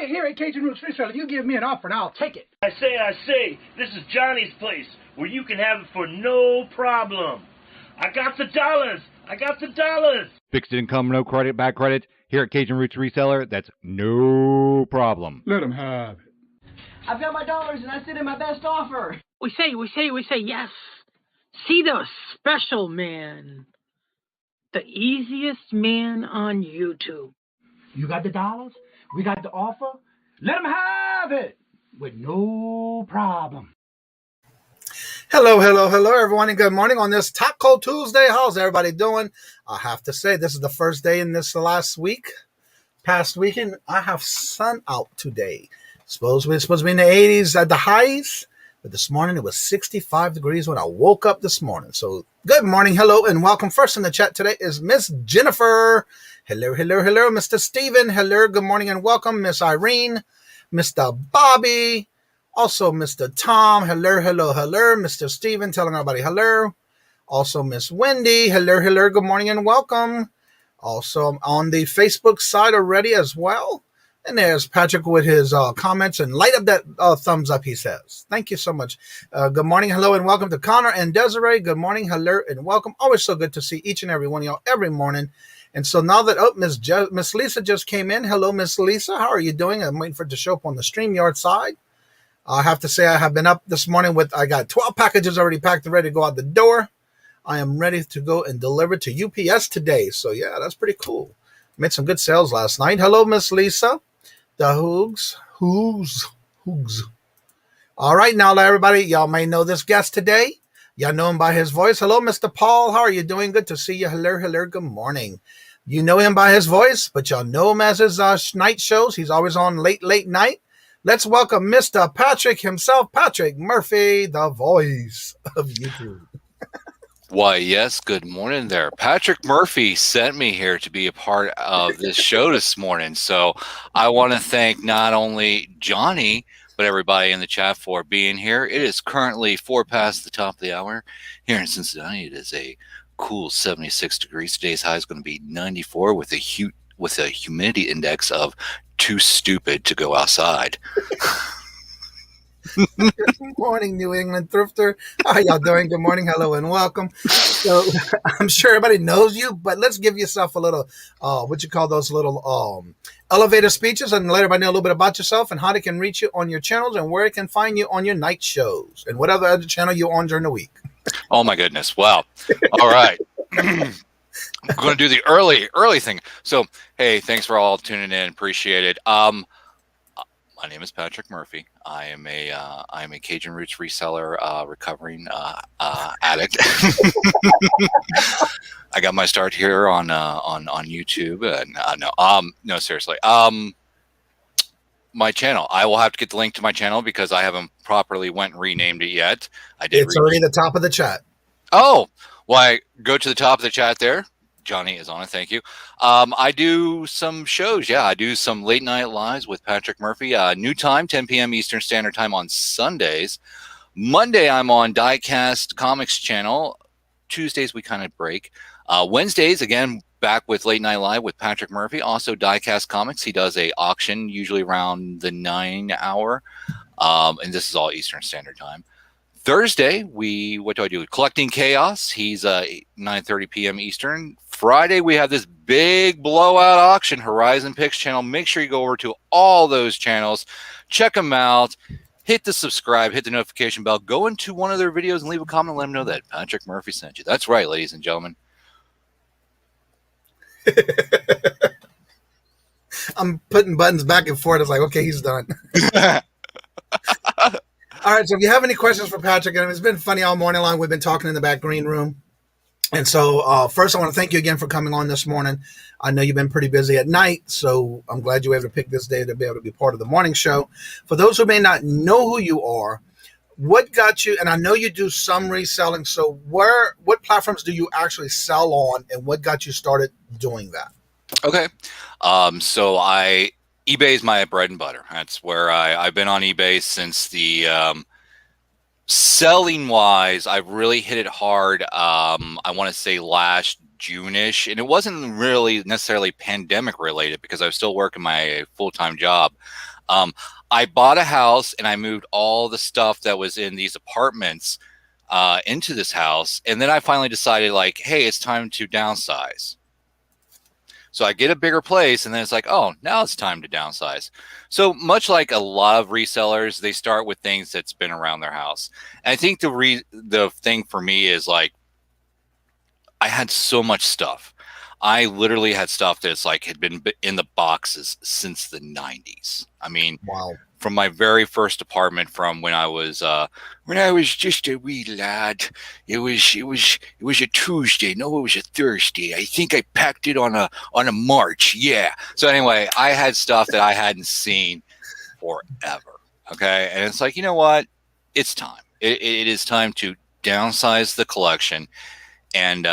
Here at Kajun Reseller, you give me an offer and I'll take it. I say, this is Johnny's place where you can have it for no problem. I got the dollars. Fixed income, no credit, bad credit. Here at Cajun Roots Reseller, that's no problem. Let them have it. I've got my dollars and I sit in my best offer. We say, yes. See the special man. The easiest man on YouTube. You got the dollars? We got the offer? Let them have it with no problem. Hello, everyone, and good morning on this Taco Tuesday. How's everybody doing? I have to say, this is the first day in this past weekend. I have sun out today. It's supposed to be in the 80s at the highs, but this morning it was 65 degrees when I woke up this morning. So good morning, hello, and welcome. First in the chat today is Miss Jennifer. Hello, Mr. Steven. Hello, good morning and welcome. Miss Irene, Mr. Bobby, also Mr. Tom. Hello, Mr. Steven, telling everybody hello. Also Miss Wendy. Hello, good morning and welcome. Also, I'm on the Facebook side already as well. And there's Patrick with his comments and light up that thumbs up, he says. Thank you so much. Good morning, hello, and welcome to Connor and Desiree. Good morning, hello, and welcome. Always so good to see each and every one of y'all every morning. And so now that, Miss Lisa just came in. Hello, Miss Lisa. How are you doing? I'm waiting for it to show up on the StreamYard side. I have to say I have been up this morning I got 12 packages already packed and ready to go out the door. I am ready to go and deliver to UPS today. So, yeah, that's pretty cool. Made some good sales last night. Hello, Miss Lisa. The Hoogs. All right, now, everybody, y'all may know this guest today. Y'all know him by his voice. Hello, Mr. Paul. How are you doing? Good to see you. Hello, good morning. You know him by his voice, but y'all know him as his night shows. He's always on late night. Let's welcome Mr. Patrick himself, Patrick Murphy, the voice of YouTube. Why, yes, good morning there. Patrick Murphy sent me here to be a part of this show this morning. So I want to thank not only Johnny, but everybody in the chat for being here. It is currently 4 past the top of the hour here in Cincinnati. It is a cool 76 degrees. Today's high is going to be 94 with a humidity index of too stupid to go outside. Good morning, New England Thrifter. How y'all doing? Good morning, hello, and welcome. So I'm sure everybody knows you, but let's give yourself a little, what you call those little elevator speeches, and let everybody know a little bit about yourself and how they can reach you on your channels and where they can find you on your night shows and whatever other channel you're on during the week. Oh my goodness! Wow. All right. I'm going to do the early thing. So, hey, thanks for all tuning in. Appreciate it. My name is Patrick Murphy. I am a Cajun Roots reseller, recovering addict. I got my start here on YouTube, and no, seriously. My channel. I will have to get the link to my channel because I haven't properly went and renamed it yet. It's already at the top of the chat. Oh, well, go to the top of the chat there. Johnny is on it. Thank you. I do some shows. Yeah, I do some late night lives with Patrick Murphy. New time, 10 p.m. Eastern Standard Time on Sundays. Monday, I'm on Diecast Comics channel. Tuesdays, we kind of break. Wednesdays, again, back with Late Night Live with Patrick Murphy. Also, Diecast Comics. He does a auction usually around the 9 hour. and this is all Eastern Standard Time. Thursday, what do I do? Collecting Chaos. He's 9:30 p.m. Eastern. Friday, we have this big blowout auction, Horizon Picks channel. Make sure you go over to all those channels, check them out, hit the subscribe, hit the notification bell, go into one of their videos and leave a comment and let them know that Patrick Murphy sent you. That's right, ladies and gentlemen. I'm putting buttons back and forth. It's like, okay, he's done. All right, so if you have any questions for Patrick, and it's been funny all morning long. We've been talking in the back green room. And so first, I want to thank you again for coming on this morning. I know you've been pretty busy at night, so I'm glad you were able to pick this day to be able to be part of the morning show. For those who may not know who you are, what got you, and I know you do some reselling, so what platforms do you actually sell on, and what got you started doing that? Okay. So eBay is my bread and butter. That's where I've been on eBay since the selling wise. I've really hit it hard. I want to say last June-ish, and it wasn't really necessarily pandemic related because I was still working my full-time job. I bought a house and I moved all the stuff that was in these apartments into this house. And then I finally decided, like, hey, it's time to downsize. So I get a bigger place, and then it's like, oh, now it's time to downsize. So much like a lot of resellers, they start with things that's been around their house. And I think the thing for me is, like, I had so much stuff. I literally had stuff that's like had been in the boxes since the 90s. I mean, wow. From my very first apartment, from when I was just a wee lad. It was a Tuesday. No, it was a Thursday. I think I packed it on a March. Yeah. So anyway, I had stuff that I hadn't seen forever. Okay. And it's like, you know what? It's time. It is time to downsize the collection and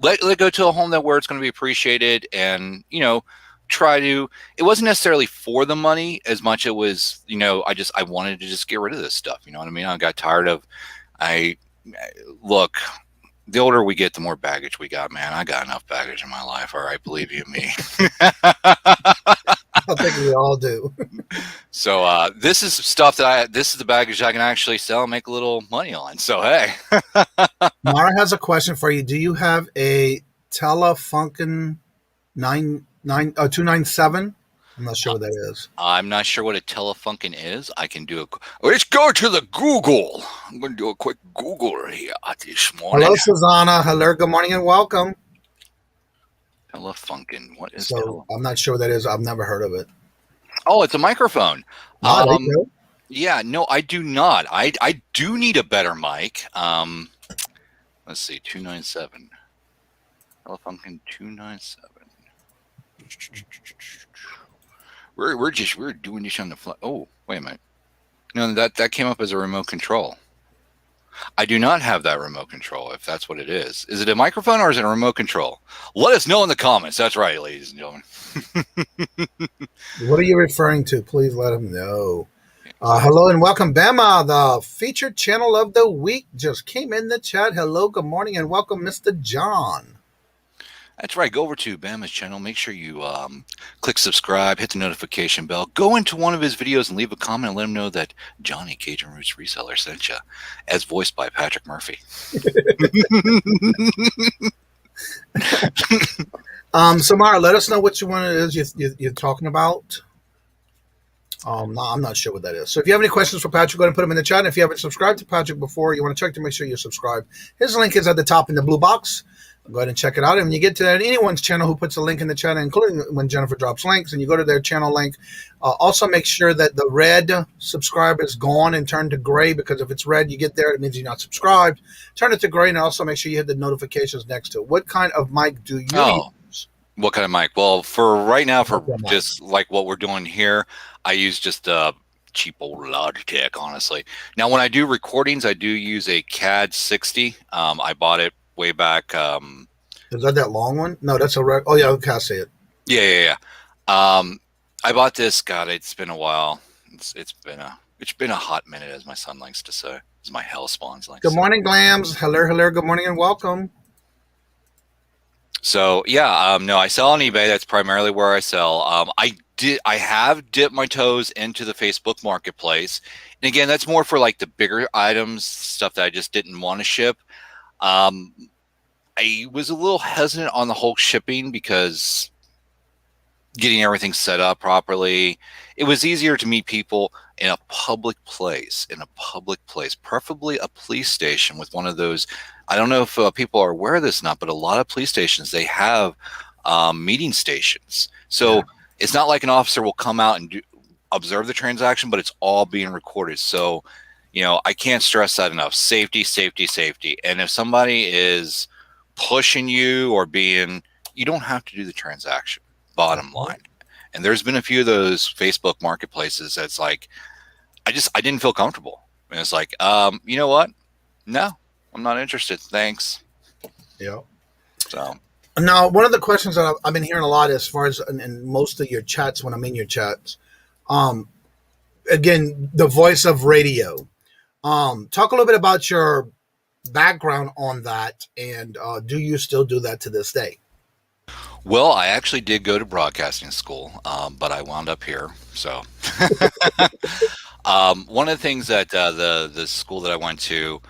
let it go to a home where it's going to be appreciated, and, you know, it wasn't necessarily for the money as much it was, you know, I wanted to just get rid of this stuff. You know what I mean? I got tired of, look, the older we get, the more baggage we got, man. I got enough baggage in my life. All right. Believe you me. I think we all do. So this is stuff this is the baggage I can actually sell and make a little money on. So, hey. Mara has a question for you. Do you have a Telefunken 297? I'm not sure what that is. I'm not sure what a Telefunken is. I can do let's go to the Google. I'm going to do a quick Google here this morning. Hello, Susanna. Hello, good morning and welcome. Telefunken. What is so? I'm not sure what that is. I've never heard of it. Oh, it's a microphone. Oh, yeah, no, I do not. I do need a better mic. Let's see, 297. Telefunken 297. We're doing this on the fly. Oh, wait a minute. No, that came up as a remote control. I do not have that remote control, if that's what it is. Is it a microphone or is it a remote control? Let us know in the comments. That's right, ladies and gentlemen. What are you referring to? Please let them know. Hello and welcome, Bama. The featured channel of the week just came in the chat. Hello, good morning, and welcome, Mr. John. That's right. Go over to Bama's channel. Make sure you click subscribe, hit the notification bell, go into one of his videos and leave a comment and let him know that Johnny Cajun Roots Reseller sent you, as voiced by Patrick Murphy. So Mara, let us know what one it is you're talking about. No, I'm not sure what that is. So if you have any questions for Patrick, go ahead and put them in the chat. And if you haven't subscribed to Patrick before, you want to check to make sure you're subscribed. His link is at the top in the blue box. Go ahead and check it out. And when you get to anyone's channel who puts a link in the chat, including when Jennifer drops links, and you go to their channel link, also make sure that the red subscribe is gone and turned to gray, because if it's red, you get there, it means you're not subscribed. Turn it to gray, and also make sure you hit the notifications next to it. What kind of mic do you use? What kind of mic? Well, for right now, for just like what we're doing here, I use just a cheap old Logitech, honestly. Now, when I do recordings, I do use a CAD 60. I bought it way back. Is that long one? No, that's a oh yeah, okay, I see it. Yeah. I bought this. God, it's been a while. It's been a hot minute, as my son likes to say. As my hell spawns like. Good morning, Glams. Hello. Good morning and welcome. So yeah, no, I sell on eBay. That's primarily where I sell. I have dipped my toes into the Facebook Marketplace, and again, that's more for like the bigger items, stuff that I just didn't want to ship. I was a little hesitant on the whole shipping because getting everything set up properly, it was easier to meet people in a public place, preferably a police station with one of those. I don't know if people are aware of this or not, but a lot of police stations, they have meeting stations. So it's not like an officer will come out and observe the transaction, but it's all being recorded. So, you know, I can't stress that enough. Safety, safety, safety. And if somebody is pushing you or you don't have to do the transaction, bottom line. And there's been a few of those Facebook marketplaces that's like, I didn't feel comfortable. And it's like, you know what? No, I'm not interested. Thanks. Yeah. So now, one of the questions that I've been hearing a lot as far as in most of your chats, when I'm in your chats, again, the voice of radio. Talk a little bit about your background on that, and do you still do that to this day? Well, I actually did go to broadcasting school, but I wound up here. So one of the things that the school that I went to,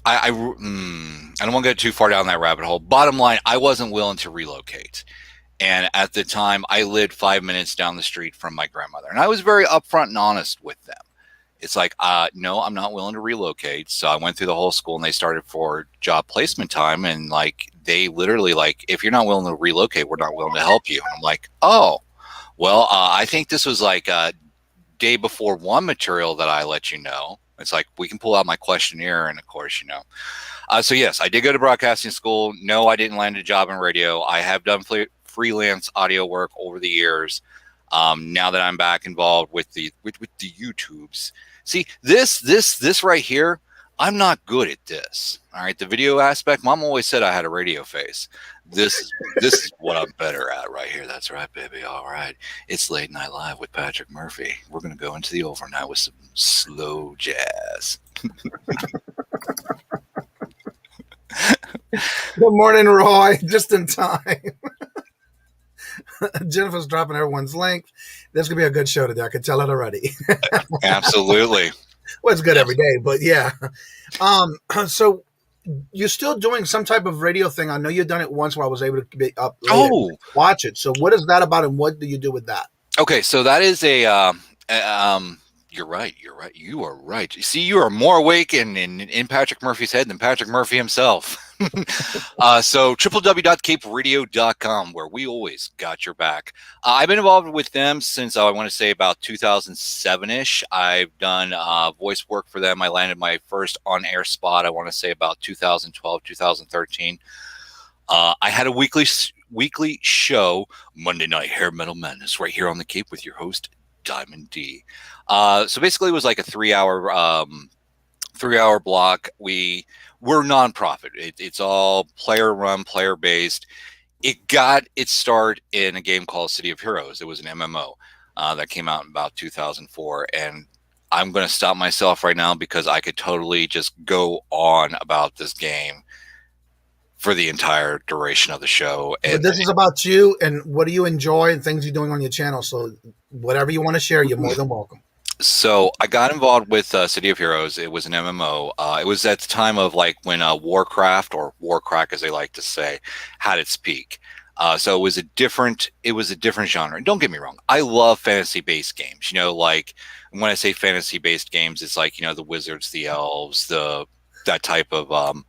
I don't want to go too far down that rabbit hole. Bottom line, I wasn't willing to relocate. And at the time, I lived 5 minutes down the street from my grandmother. And I was very upfront and honest with them. It's like, no, I'm not willing to relocate. So I went through the whole school, and they started for job placement time. And like, they literally like, if you're not willing to relocate, we're not willing to help you. And I'm like, oh, well, I think this was like a day before one material that I let you know. It's like, we can pull out my questionnaire. And of course, you know, so yes, I did go to broadcasting school. No, I didn't land a job in radio. I have done freelance audio work over the years. Now that I'm back involved with the YouTubes, see this right here, I'm not good at this. All right, the video aspect. Mom always said I had a radio face. This is what I'm better at right here. That's right, baby. All right, it's Late Night Live with Patrick Murphy. We're gonna go into the overnight with some slow jazz. Good morning, Roy. Just in time. Jennifer's dropping everyone's link. This could be a good show today. I can tell it already. Absolutely. Well, it's good every day, but yeah. So you're still doing some type of radio thing. I know you've done it once where I was able to be up late and watch it. So what is that about, and what do you do with that? Okay, so that is a you're right. You are right. You see, you are more awake in Patrick Murphy's head than Patrick Murphy himself. So www.caperadio.com, where we always got your back. I've been involved with them since I want to say about 2007-ish. I've done voice work for them. I landed my first on-air spot, I want to say about 2012, 2013. I had a weekly show, Monday Night Hair Metal Madness, right here on the Cape with your host, Diamond D. So basically it was like a 3-hour block. We're nonprofit. It's all player run, player based. It got its start in a game called City of Heroes. It was an MMO that came out in about 2004. And I'm going to stop myself right now because I could totally just go on about this game for the entire duration of the show. And this is about you and what do you enjoy and things you're doing on your channel. So whatever you want to share, you're more than welcome. So I got involved with City of Heroes. It was an MMO. It was at the time of like when Warcraft, or Warcrack as they like to say, had its peak. So it was a different genre. And don't get me wrong, I love fantasy-based games. You know, like when I say fantasy-based games, it's like, you know, the wizards, the elves, that type of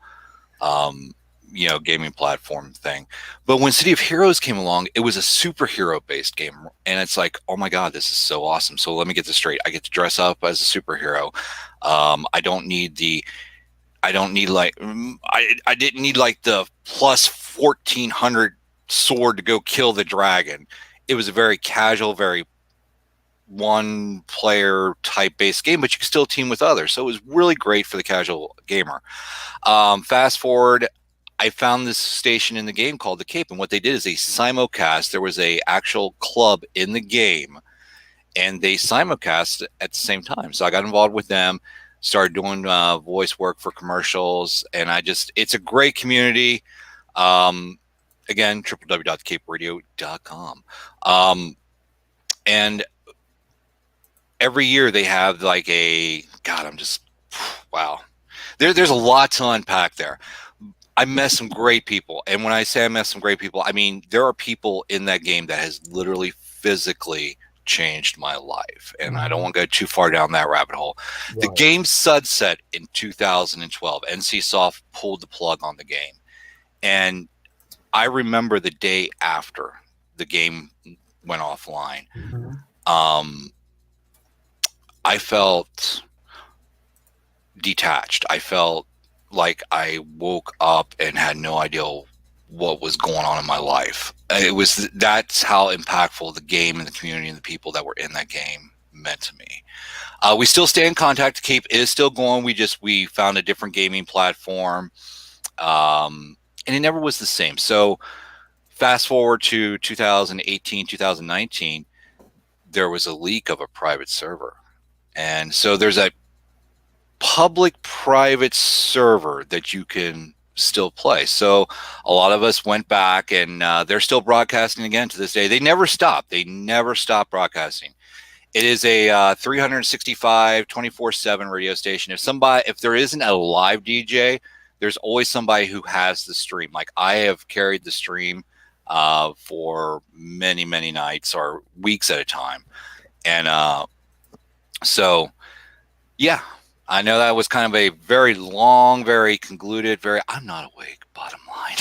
you know, gaming platform thing. But when City of Heroes came along, it was a superhero based game. And it's like, oh my God, this is so awesome. So let me get this straight. I get to dress up as a superhero. I didn't need like the plus 1400 sword to go kill the dragon. It was a very casual, very one player type based game, but you could still team with others. So it was really great for the casual gamer. Fast forward, I found this station in the game called The Cape, and what they did is they simulcast. There was a actual club in the game, and they simulcast at the same time. So I got involved with them, started doing voice work for commercials, and it's a great community. again, www.caperadio.com. And every year they have like wow. There's a lot to unpack there. I met some great people. And when I say I met some great people, I mean, there are people in that game that has literally physically changed my life. And I don't want to go too far down that rabbit hole. Right. The game sunset in 2012. NCSoft pulled the plug on the game. And I remember the day after the game went offline. I felt detached. I felt like I woke up and had no idea what was going on in my life. That's how impactful the game and the community and the people that were in that game meant to me. We still stay in contact. Cape is still going. We found a different gaming platform, and it never was the same. So fast forward to 2018, 2019, there was a leak of a private server. And so there's a public-private server that you can still play. So a lot of us went back, and they're still broadcasting again to this day. They never stop. They never stop broadcasting. It is a 365, 24/7 radio station. If there isn't a live DJ, there's always somebody who has the stream. Like I have carried the stream for many, many nights or weeks at a time. And so, yeah. I know that was kind of a very long, very convoluted, I'm not awake, bottom line.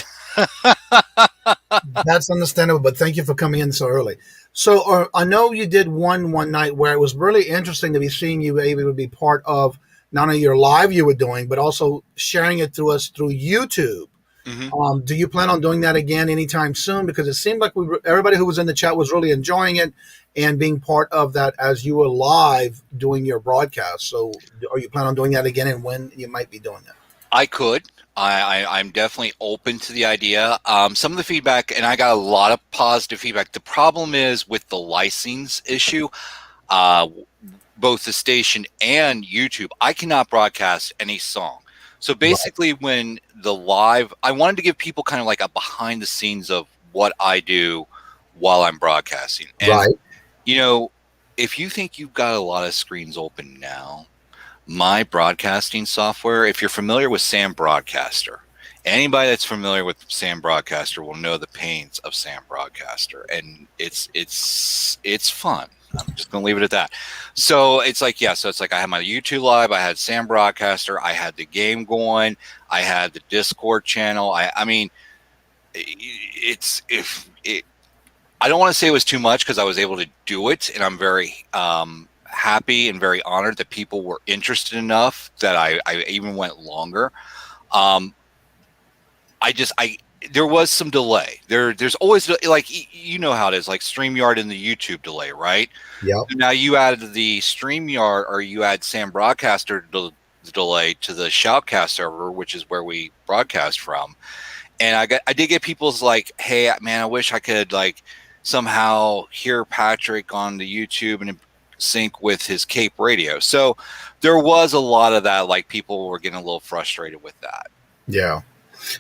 That's understandable, but thank you for coming in so early. So I know you did one night where it was really interesting to be seeing you able to be part of not only your live you were doing, but also sharing it through YouTube. Mm-hmm. Do you plan on doing that again anytime soon? Because it seemed like everybody who was in the chat was really enjoying it and being part of that as you were live doing your broadcast. So are you planning on doing that again, and when you might be doing that? I could. I'm definitely open to the idea. Some of the feedback, and I got a lot of positive feedback. The problem is with the license issue, both the station and YouTube, I cannot broadcast any song. So basically when the live, I wanted to give people kind of like a behind the scenes of what I do while I'm broadcasting. And, you know, if you think you've got a lot of screens open now, my broadcasting software, if you're familiar with Sam Broadcaster, anybody that's familiar with Sam Broadcaster will know the pains of Sam Broadcaster. And it's fun. I'm just going to leave it at that. So it's like, so it's like I had my YouTube live, I had Sam Broadcaster, I had the game going, I had the Discord channel. I mean, I don't want to say it was too much because I was able to do it, and I'm very happy and very honored that people were interested enough that I even went longer. There was some delay. There's always, like, you know how it is, like StreamYard and the YouTube delay, right? Yeah. Now you added the StreamYard, or you add Sam Broadcaster delay to the Shoutcast server, which is where we broadcast from. And I did get people's like, hey man, I wish I could like somehow hear Patrick on the YouTube and sync with his Cape radio. So there was a lot of that, like people were getting a little frustrated with that. Yeah.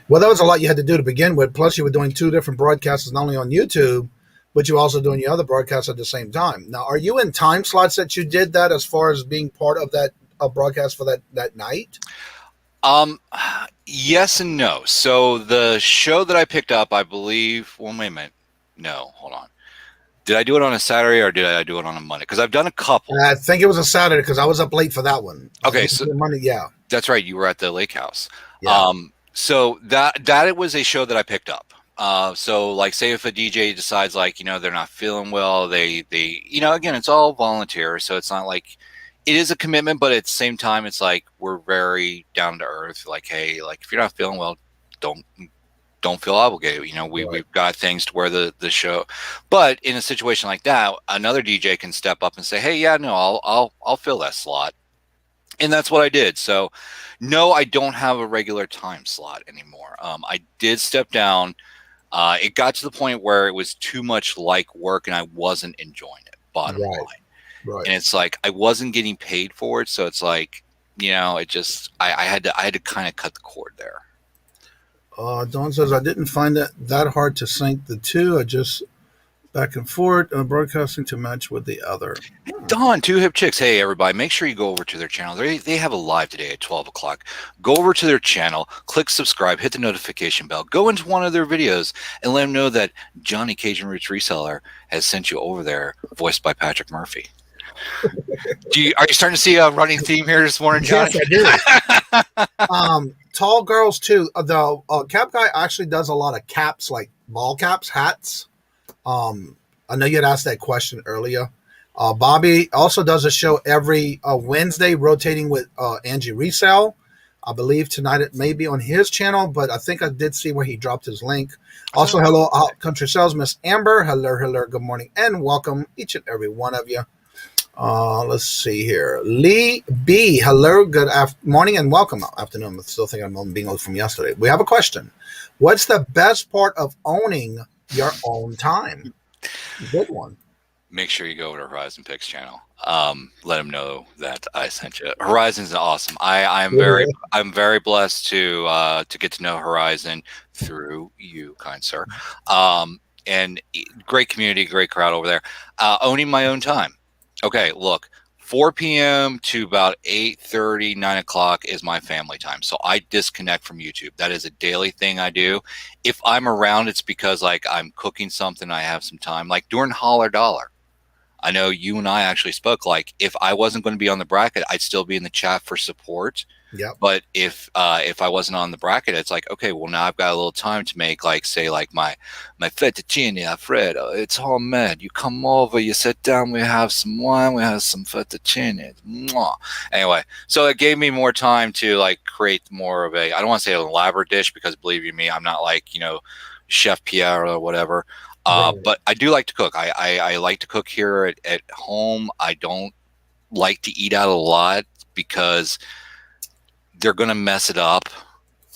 Well, that was a lot you had to do to begin with. Plus, you were doing two different broadcasts, not only on YouTube, but you're also doing your other broadcasts at the same time. Now, are you in time slots that you did that as far as being part of that broadcast for that night? Yes and no. So the show that I picked up, I believe, well, wait a minute. No, hold on. Did I do it on a Saturday or did I do it on a Monday? Because I've done a couple. I think it was a Saturday because I was up late for that one. Okay, so Monday, yeah. That's right. You were at the lake house. Yeah. So that it was a show that I picked up. So like, say if a DJ decides like, you know, they're not feeling well, they, you know, again, it's all volunteer. So it's not like, it is a commitment, but at the same time, it's like, we're very down to earth. Like, hey, like if you're not feeling well, don't feel obligated. You know, we've got things to where the show, but in a situation like that, another DJ can step up and say, hey, yeah, no, I'll fill that slot. And that's what I did. So no, I don't have a regular time slot anymore. I did step down. It got to the point where it was too much like work and I wasn't enjoying it, bottom line. Right. And it's like, I wasn't getting paid for it. So it's like, you know, it just, I had to kind of cut the cord there. Dawn says, I didn't find that hard to sync the two. I just back and forth broadcasting to match with the other. Dawn, Two Hip Chicks. Hey, everybody, make sure you go over to their channel. They have a live today at 12 o'clock. Go over to their channel, click subscribe, hit the notification bell, go into one of their videos, and let them know that Johnny Cajun Roots Reseller has sent you over there, voiced by Patrick Murphy. Are you starting to see a running theme here this morning, Johnny? Yes, I do. Tall girls, too. The cap guy actually does a lot of caps, like ball caps, hats. I know you had asked that question earlier. Bobby also does a show every Wednesday, rotating with Angie Resale. I believe tonight it may be on his channel, but I think I did see where he dropped his link. Also, hello, Country Sales, Miss Amber. Hello, good morning, and welcome each and every one of you. Let's see here. Lee B. Hello, good morning, and welcome. Afternoon. I'm still thinking I'm being old from yesterday. We have a question. What's the best part of owning your own time? Good one. Make sure you go over to Horizon Picks channel. Let them know that I sent you. Horizon's awesome. I'm very blessed to get to know Horizon through you, kind sir. And great community, great crowd over there. Owning my own time. Okay, look, 4 p.m. to about 8:30, 9 o'clock is my family time. So I disconnect from YouTube. That is a daily thing I do. If I'm around, it's because like I'm cooking something, I have some time. Like during Holler Dollar, I know you and I actually spoke, like if I wasn't going to be on the bracket, I'd still be in the chat for support. Yeah. But if I wasn't on the bracket, it's like, okay, well now I've got a little time to make like, say like my fettuccine Alfredo. It's homemade. You come over, you sit down, we have some wine, we have some fettuccine. Mwah. Anyway, so it gave me more time to like create more of a, I don't want to say an elaborate dish because believe you me, I'm not like, you know, Chef Pierre or whatever. But I do like to cook. I like to cook here at home. I don't like to eat out a lot because they're going to mess it up.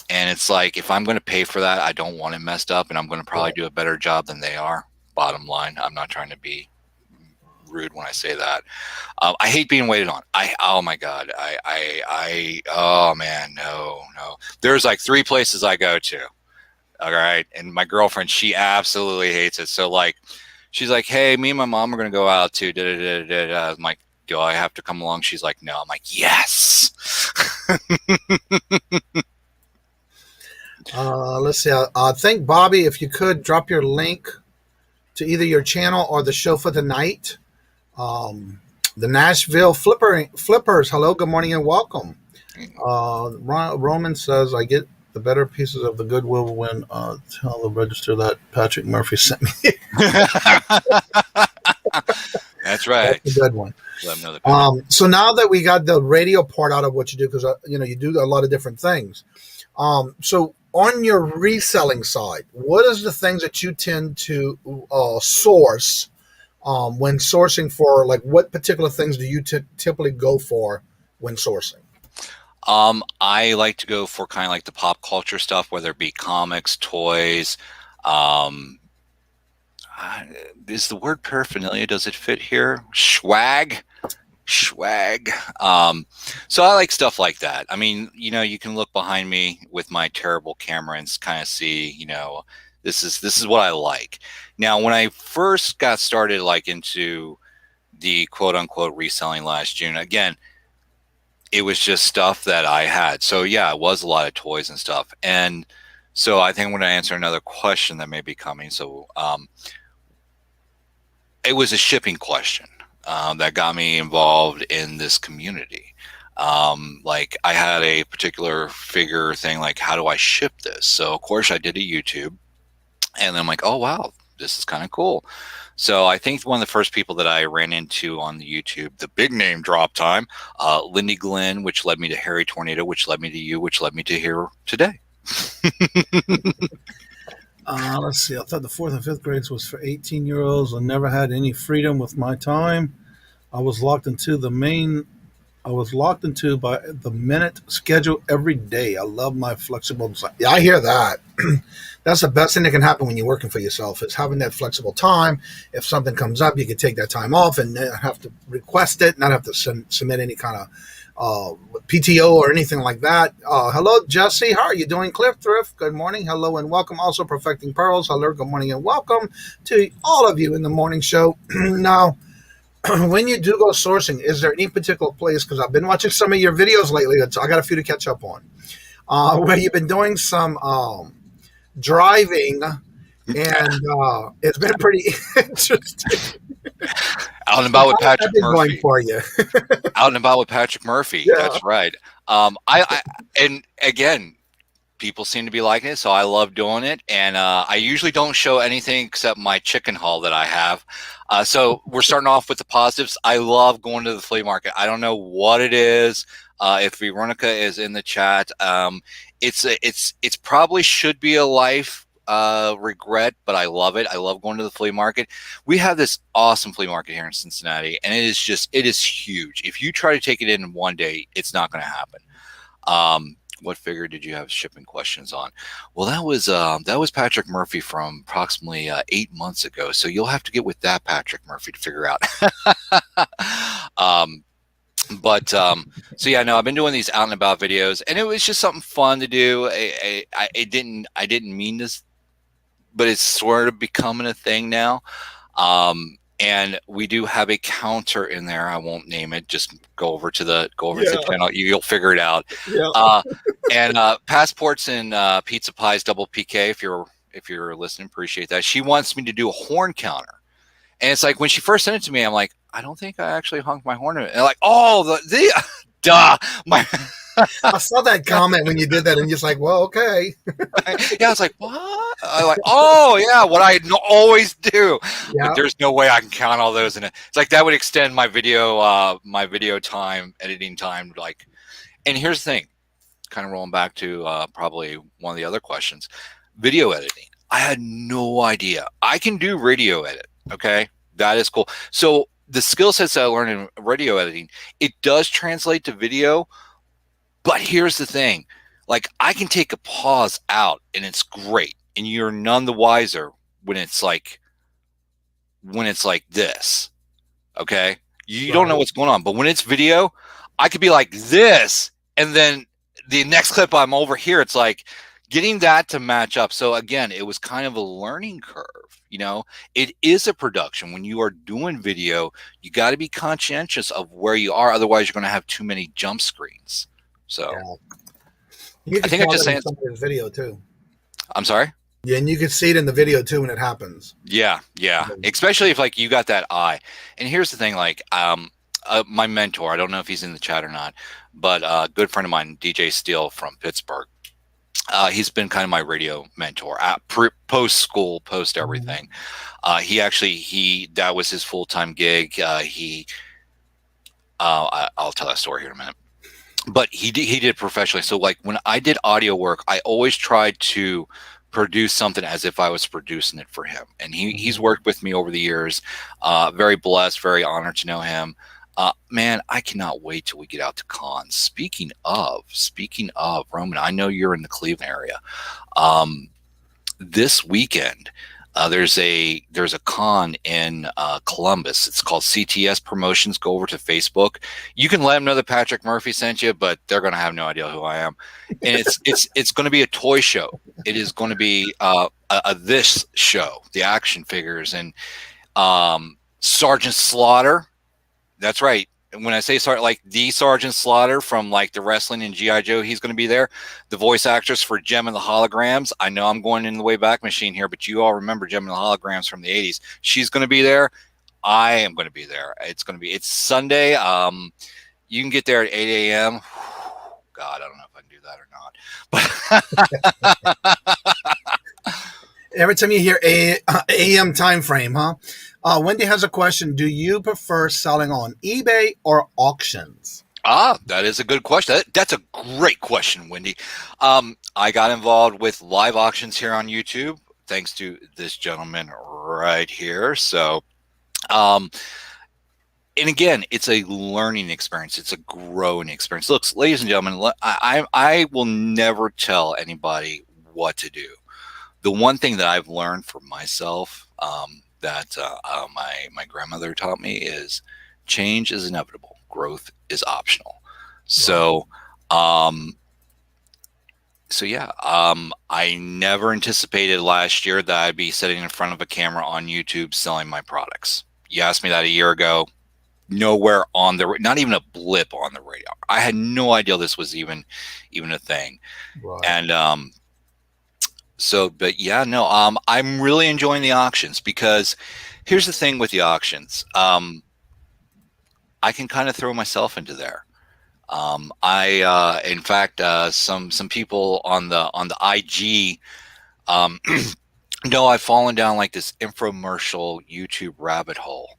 And it's like, if I'm going to pay for that, I don't want it messed up, and I'm going to probably do a better job than they are. Bottom line, I'm not trying to be rude when I say that. I hate being waited on. Oh my God. Oh man, no. There's like 3 places I go to. All right. And my girlfriend, she absolutely hates it. So like, she's like, hey, me and my mom are going to go out to I'm like, do I have to come along? She's like, no. I'm like, yes. Let's see. I think, Bobby, if you could drop your link to either your channel or the show for the night. The Nashville Flippers. Hello, good morning, and welcome. Roman says, I get the better pieces of the Goodwill when tell the register that Patrick Murphy sent me. That's right. That's a good one. Let them know the so now that we got the radio part out of what you do, because you do a lot of different things. So on your reselling side, what is the things that you tend to source when sourcing for, like, what particular things do you typically go for when sourcing? I like to go for kind of like the pop culture stuff, whether it be comics, toys. Is the word paraphernalia, does it fit here? Swag. So I like stuff like that. I mean, you can look behind me with my terrible camera and kind of see, this is what I like. Now, when I first got started, like into the quote unquote reselling last June, again, it was just stuff that I had. So yeah, it was a lot of toys and stuff. And so I think I'm going to answer another question that may be coming. So it was a shipping question that got me involved in this community. Like I had a particular figure thing, like, how do I ship this? So of course I did a YouTube, and then I'm like, oh wow, this is kind of cool. So I think one of the first people that I ran into on the YouTube, the big name drop time, Lindy Glenn, which led me to Harry Tornado, which led me to you, which led me to here today. Let's see. I thought the 4th and 5th grades was for 18-year-olds. I never had any freedom with my time. I was locked into by the minute schedule every day. I love my flexible design. Yeah, I hear that. That's the best thing that can happen when you're working for yourself, is having that flexible time. If something comes up, you can take that time off and not have to request it, not have to submit any kind PTO or anything like that. Hello, Jesse. How are you doing? Cliff Thrift, good morning. Hello and welcome. Also, Perfecting Pearls. Hello, good morning and welcome to all of you in the morning show. Now, when you do go sourcing, is there any particular place? Because I've been watching some of your videos lately. I got a few to catch up on. Where you've been doing some driving, and it's been pretty interesting. Out and about with Patrick Going Murphy. for you. Out and about with Patrick Murphy. Yeah. That's right. I and again, people seem to be liking it, so I love doing it. And I usually don't show anything except my chicken haul that I have. So we're starting off with the positives. I love going to the flea market. I don't know what it is. If Veronica is in the chat, it's probably should be a life regret, but I love it. I love going to the flea market. We have this awesome flea market here in Cincinnati, and it is huge. If you try to take it in one day, it's not going to happen. What figure did you have shipping questions on? Well, that was Patrick Murphy from approximately 8 months ago. So you'll have to get with that Patrick Murphy to figure out. So yeah, no, I've been doing these out and about videos, and it was just something fun to do. I didn't mean this, but it's sort of becoming a thing now. And we do have a counter in there. I won't name it. Just go over to the channel. You'll figure it out. Yeah. And passports and pizza pies, double PK. If you're listening, appreciate that. She wants me to do a horn counter, and it's like when she first sent it to me, I'm like, I don't think I actually honked my horn. And like, oh, the duh, my. I saw that comment when you did that, and you're just like, well, okay. Yeah, I was like, what? I'm like, oh, yeah, what I always do. Yeah. But there's no way I can count all those in it. It's like that would extend my video time, editing time. Like, and here's the thing, kind of rolling back to probably one of the other questions, video editing. I had no idea. I can do radio edit. Okay, that is cool. So the skill sets that I learned in radio editing, it does translate to video. But here's the thing, like I can take a pause out and it's great. And you're none the wiser when it's like this. Okay. You don't know what's going on, but when it's video, I could be like this. And then the next clip I'm over here, it's like getting that to match up. So again, it was kind of a learning curve. You know, it is a production. When you are doing video, you got to be conscientious of where you are. Otherwise you're going to have too many jump screens. So yeah. I think I just said video too. I'm sorry. Yeah, and you can see it in the video too when it happens. Yeah. Especially if like you got that eye. And here's the thing, like my mentor, I don't know if he's in the chat or not, but a good friend of mine, DJ Steele from Pittsburgh. He's been kind of my radio mentor post school, post everything. That was his full-time gig. I'll tell that story here in a minute. But he did it professionally. So like when I did audio work, I always tried to produce something as if I was producing it for him. And he's worked with me over the years. Very blessed, very honored to know him. Man, I cannot wait till we get out to cons. Speaking of Roman, I know you're in the Cleveland area. This weekend, there's a con in Columbus. It's called CTS Promotions. Go over to Facebook. You can let them know that Patrick Murphy sent you, but they're going to have no idea who I am. And it's going to be a toy show. It is going to be this show, the action figures, and Sergeant Slaughter. That's right. When I say like the Sergeant Slaughter from like the wrestling and G.I. Joe, he's going to be there. The voice actress for Gem and the Holograms. I know I'm going in the way back machine here, but you all remember Gem and the Holograms from the 80s. She's going to be there. I am going to be there. It's Sunday. You can get there at 8 a.m. God, I don't know if I can do that or not. But Every time you hear AM time frame, huh? Wendy has a question. Do you prefer selling on eBay or auctions? That is a good question. That's a great question, Wendy. I got involved with live auctions here on YouTube, thanks to this gentleman right here. So, and again, it's a learning experience. It's a growing experience. Look, ladies and gentlemen, I will never tell anybody what to do. The one thing that I've learned for myself, that my grandmother taught me, is change is inevitable. Growth is optional. So, yeah, I never anticipated last year that I'd be sitting in front of a camera on YouTube selling my products. You asked me that a year ago. Nowhere on the, not even a blip on the radar. I had no idea this was even a thing. Right. And so, but yeah, no, I'm really enjoying the auctions, because here's the thing with the auctions. I can kind of throw myself into there. In fact, some people on the IG, know I've fallen down like this infomercial YouTube rabbit hole,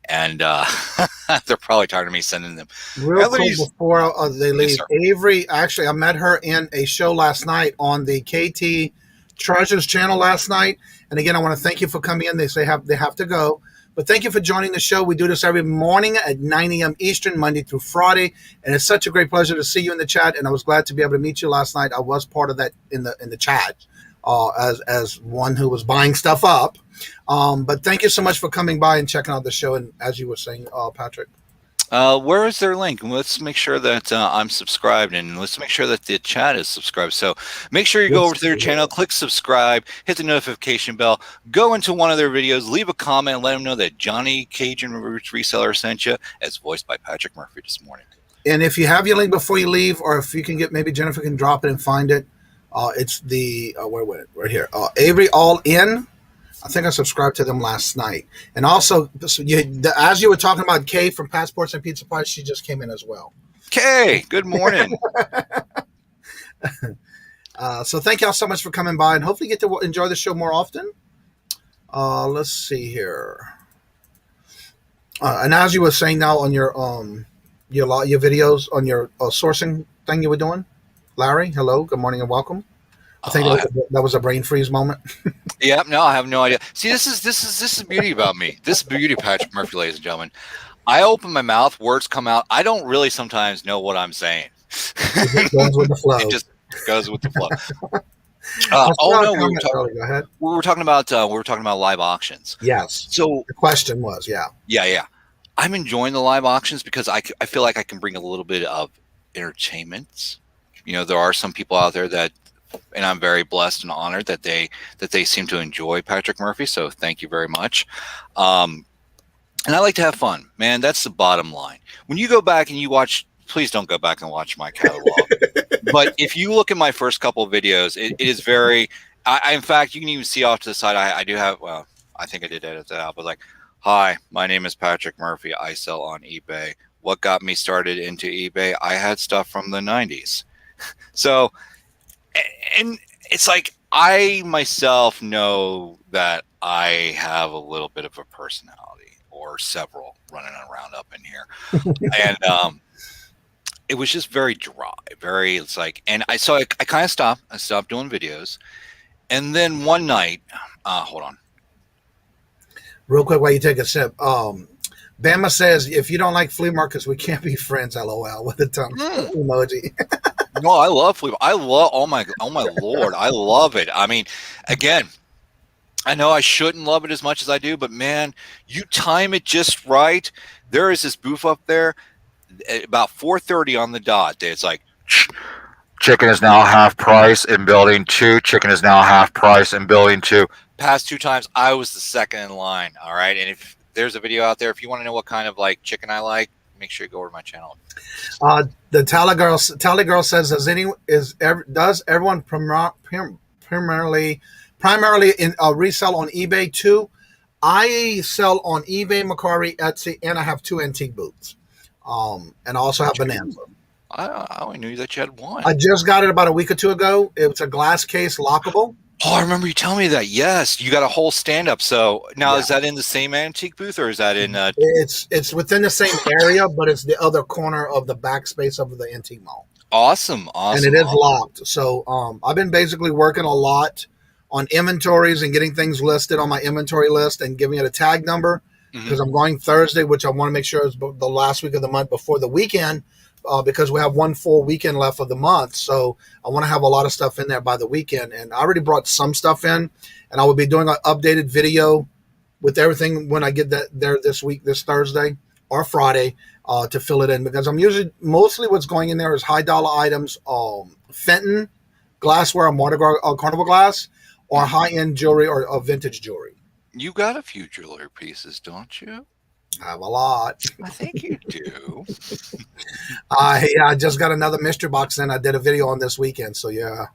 and they're probably tired of me sending them. Real quick before they leave, Avery, actually, I met her in a show last night on the KT Treasures channel last night. And again, I want to thank you for coming in. They say they have to go. But thank you for joining the show. We do this every morning at 9 a.m. Eastern, Monday through Friday. And it's such a great pleasure to see you in the chat. And I was glad to be able to meet you last night. I was part of that in the chat as one who was buying stuff up. But thank you so much for coming by and checking out the show. And as you were saying, Patrick. Where is their link? Let's make sure that I'm subscribed, and let's make sure that the chat is subscribed. So make sure you go over to their channel, click subscribe, hit the notification bell, go into one of their videos, leave a comment, let them know that Johnny Kajun Reseller sent you, as voiced by Patrick Murphy this morning. And if you have your link before you leave, or if you can get, maybe Jennifer can drop it and find it. It's the right here. Avery All In. I think I subscribed to them last night. And also, as you were talking about Kay from Passports and Pizza Pies, she just came in as well. Kay, good morning. So thank y'all so much for coming by, and hopefully get to enjoy the show more often. Let's see here. And as you were saying now on your videos on your sourcing thing you were doing, Larry, hello, good morning and welcome. I think that was a brain freeze moment. Yeah, no, I have no idea. See, this is the beauty about me. This is the beauty of Patrick Murphy, ladies and gentlemen. I open my mouth, words come out. I don't really sometimes know what I'm saying. It goes with the flow. It just goes with the flow. We were talking about live auctions. Yes. So the question was, yeah. I'm enjoying the live auctions because I feel like I can bring a little bit of entertainment. You know, there are some people out there that, and I'm very blessed and honored that they seem to enjoy Patrick Murphy. So thank you very much. And I like to have fun, man. That's the bottom line. When you go back and you watch, please don't go back and watch my catalog. But if you look at my first couple of videos, it is very, in fact, you can even see off to the side, I do have, well, I think I did edit that out, but like, hi, my name is Patrick Murphy. I sell on eBay. What got me started into eBay? I had stuff from the 90s. So, and it's like, I myself know that I have a little bit of a personality, or several, running around up in here. And it was just very dry, it's like, and I kind of stopped. I stopped doing videos. And then one night, hold on. Real quick while you take a sip. Bama says, if you don't like flea markets, we can't be friends, LOL, with the tongue emoji. No, I love flea. I love, oh my Lord, I love it. I mean, again, I know I shouldn't love it as much as I do, but man, you time it just right. There is this booth up there at about 4:30 on the dot. It's like, chicken is now half price in building 2. Chicken is now half price in building 2. Past 2 times, I was the second in line. All right, and if there's a video out there, if you want to know what kind of like chicken I like, make sure you go over to my channel. The Tally Girl says, does everyone primarily in resell on eBay too? I sell on eBay, Macari, Etsy, and I have 2 antique booths. And I also have Bonanza. I only knew that you had 1. I just got it about a week or 2 ago. It's a glass case, lockable. Oh, I remember you telling me that. Yes, you got a whole stand-up. So now, is that in the same antique booth, or is that in? It's within the same area, but it's the other corner of the backspace of the antique mall. Awesome. And it is locked. So I've been basically working a lot on inventories and getting things listed on my inventory list and giving it a tag number, because I'm going Thursday, which I want to make sure is the last week of the month before the weekend. Because we have 1 full weekend left of the month. So I want to have a lot of stuff in there by the weekend. And I already brought some stuff in, and I will be doing an updated video with everything when I get that there this week, this Thursday, or Friday to fill it in, because I'm usually mostly what's going in there is high dollar items, Fenton, glassware, and Mardi Gras carnival glass, or high end jewelry or vintage jewelry. You got a few jewelry pieces, don't you? I have a lot. I think you do. I just got another mystery box in. I did a video on this weekend, so yeah,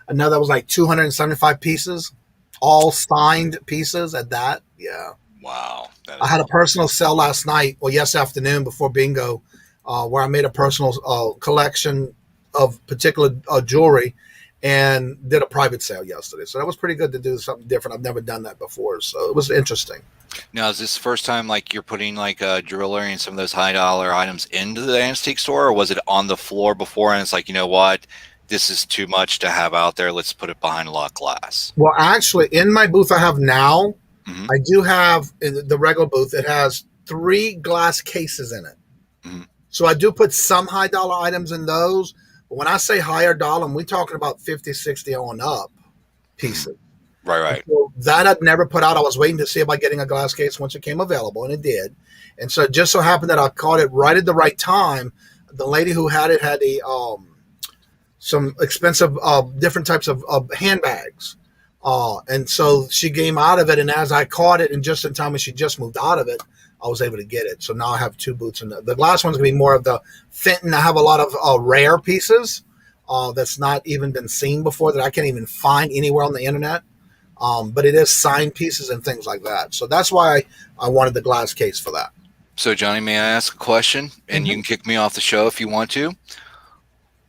another was like 275 pieces, all signed pieces at that. Yeah. Wow. I had a personal sale last night, or yesterday afternoon before bingo, where I made a personal collection of particular jewelry and did a private sale yesterday. So that was pretty good to do something different. I've never done that before, so it was interesting. Now, is this the first time like you're putting like jewelry and some of those high dollar items into the antique store, or was it on the floor before and it's like, you know what, this is too much to have out there, let's put it behind a lot of glass? Well, actually, in my booth I have now, I do have the regular booth. It has 3 glass cases in it. So I do put some high dollar items in those. But when I say higher dollar, we're talking about 50, 60 on up pieces. Right. So that I'd never put out. I was waiting to see about getting a glass case once it came available, and it did. And so it just so happened that I caught it right at the right time. The lady who had it had some expensive different types of handbags. And so she came out of it, and as I caught it, and just in time when she just moved out of it, I was able to get it. So now I have 2 boots, and the glass one's gonna be more of the Fenton. I have a lot of rare pieces that's not even been seen before, that I can't even find anywhere on the internet. But it is signed pieces and things like that. So that's why I wanted the glass case for that. So Johnny, may I ask a question? And you can kick me off the show if you want to.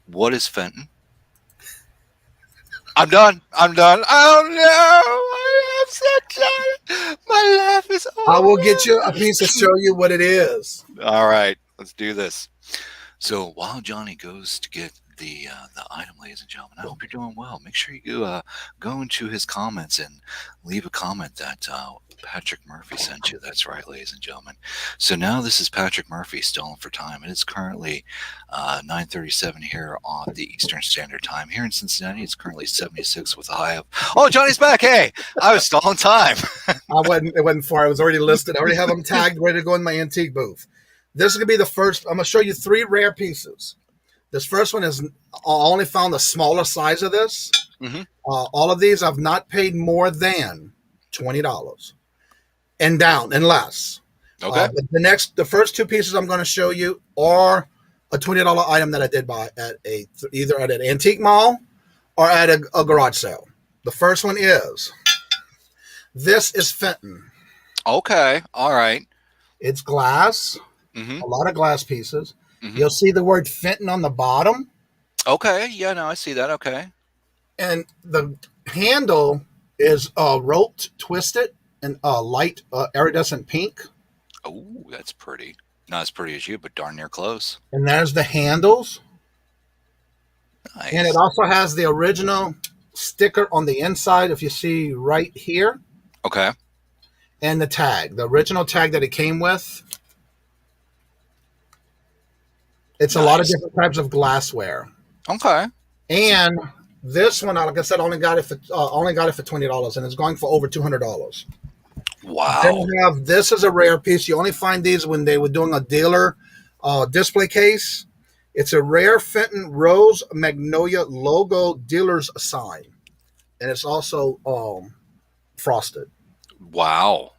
What is Fenton? I'm done. Oh no! I am so done. My laugh is over. I will get you a piece to show you what it is. All right, let's do this. So while Johnny goes to get the item, ladies and gentlemen, I hope you're doing well. Make sure you go into his comments and leave a comment that Patrick Murphy sent you. That's right, ladies and gentlemen. So now this is Patrick Murphy, Stolen for Time. It is currently 9:37 here on the Eastern Standard Time. Here in Cincinnati, it's currently 76 with a high of... Oh, Johnny's back. Hey, I was stolen time. It wasn't far. I was already listed. I already have them tagged, ready to go in my antique booth. This is going to be the first. I'm going to show you 3 rare pieces. This first one is, I only found the smaller size of this. All of these I've not paid more than $20 and down and less. Okay. But the first 2 pieces I'm going to show you are a $20 item that I did buy at either at an antique mall or at a garage sale. The first one is, this is Fenton. Okay. All right. It's glass. A lot of glass pieces. You'll see the word Fenton on the bottom. Okay. Yeah, no, I see that. Okay. And the handle is roped, twisted, and light iridescent pink. Oh, that's pretty. Not as pretty as you, but darn near close. And there's the handles. Nice. And it also has the original sticker on the inside, if you see right here. Okay. And the tag, the original tag that it came with. It's a lot of different types of glassware. Okay. And this one, like I said, only got it for $20, and it's going for over $200. Wow. Then we have, this is a rare piece. You only find these when they were doing a dealer display case. It's a rare Fenton Rose Magnolia logo dealer's sign, and it's also frosted. Wow,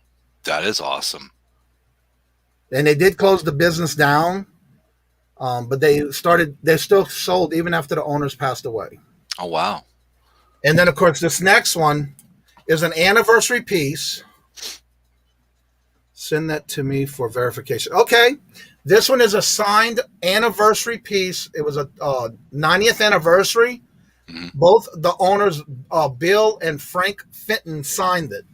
that is awesome. And they did close the business down. But they're still sold even after the owners passed away. Oh, wow. And then, of course, this next one is an anniversary piece. Send that to me for verification. Okay. This one is a signed anniversary piece. It was a 90th anniversary. Both the owners, Bill and Frank Fenton, signed it.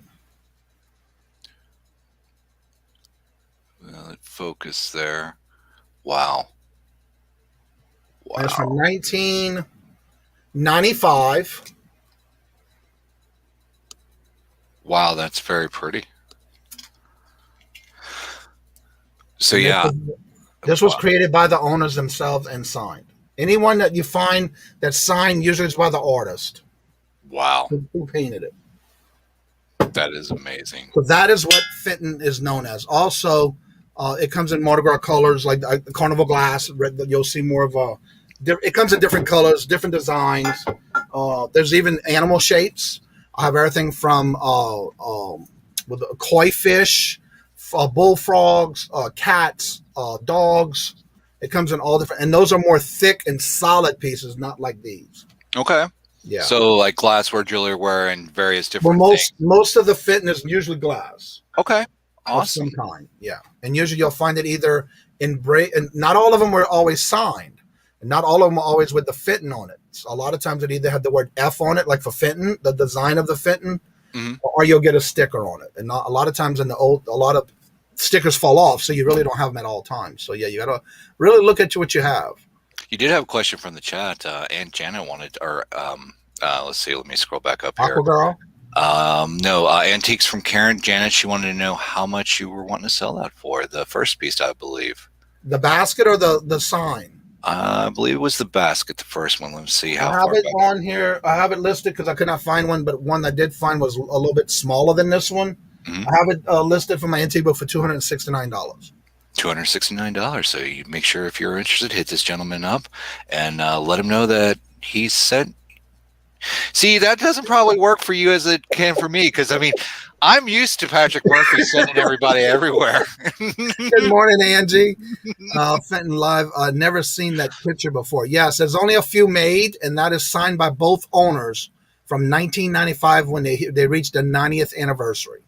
Well, focus there. Wow. Wow. It's from 1995. Wow, that's very pretty. So, yeah. This was created by the owners themselves and signed. Anyone that you find that's signed, usually it's by the artist. Wow. Who painted it. That is amazing. So that is what Fenton is known as. Also, It comes in Mardi Gras colors, like carnival glass. You'll see more of a. It comes in different colors, different designs. There's even animal shapes. I have everything from with koi fish, bullfrogs, cats, dogs. It comes in all different, and those are more thick and solid pieces, not like these. Okay. Yeah. So like glassware, jewelryware, and various different Well, things. most of the fitting is usually glass. Okay. Of Awesome. some kind. Yeah. And usually you'll find it either in and not all of them were always signed. And not all of them are always with the fitting on it. So a lot of times it either had the word F on it, like for fitting, the design of the fitting, or you'll get a sticker on it. And a lot of times in a lot of stickers fall off, so you really don't have them at all times. So yeah, you got to really look at what you have. You did have a question from the chat. Aunt Janet wanted, or let's see, let me scroll back up here. Aqua Girl? No, Antiques from Karen. Janet, she wanted to know how much you were wanting to sell that for. The first piece, I believe. The basket or the sign? I believe it was the basket, the first one. Let's see how I have it on here. I have it listed because I could not find one, but one I did find was a little bit smaller than this one. I have it listed for my antique book for $269. $269. So you make sure if you're interested, hit this gentleman up and let him know that he sent. See, that doesn't probably work for you as it can for me, because I mean, I'm used to Patrick Murphy sending everybody everywhere. Good morning, Angie. Fenton Live. Never seen that picture before. Yes, there's only a few made, and that is signed by both owners from 1995 when they reached the 90th anniversary.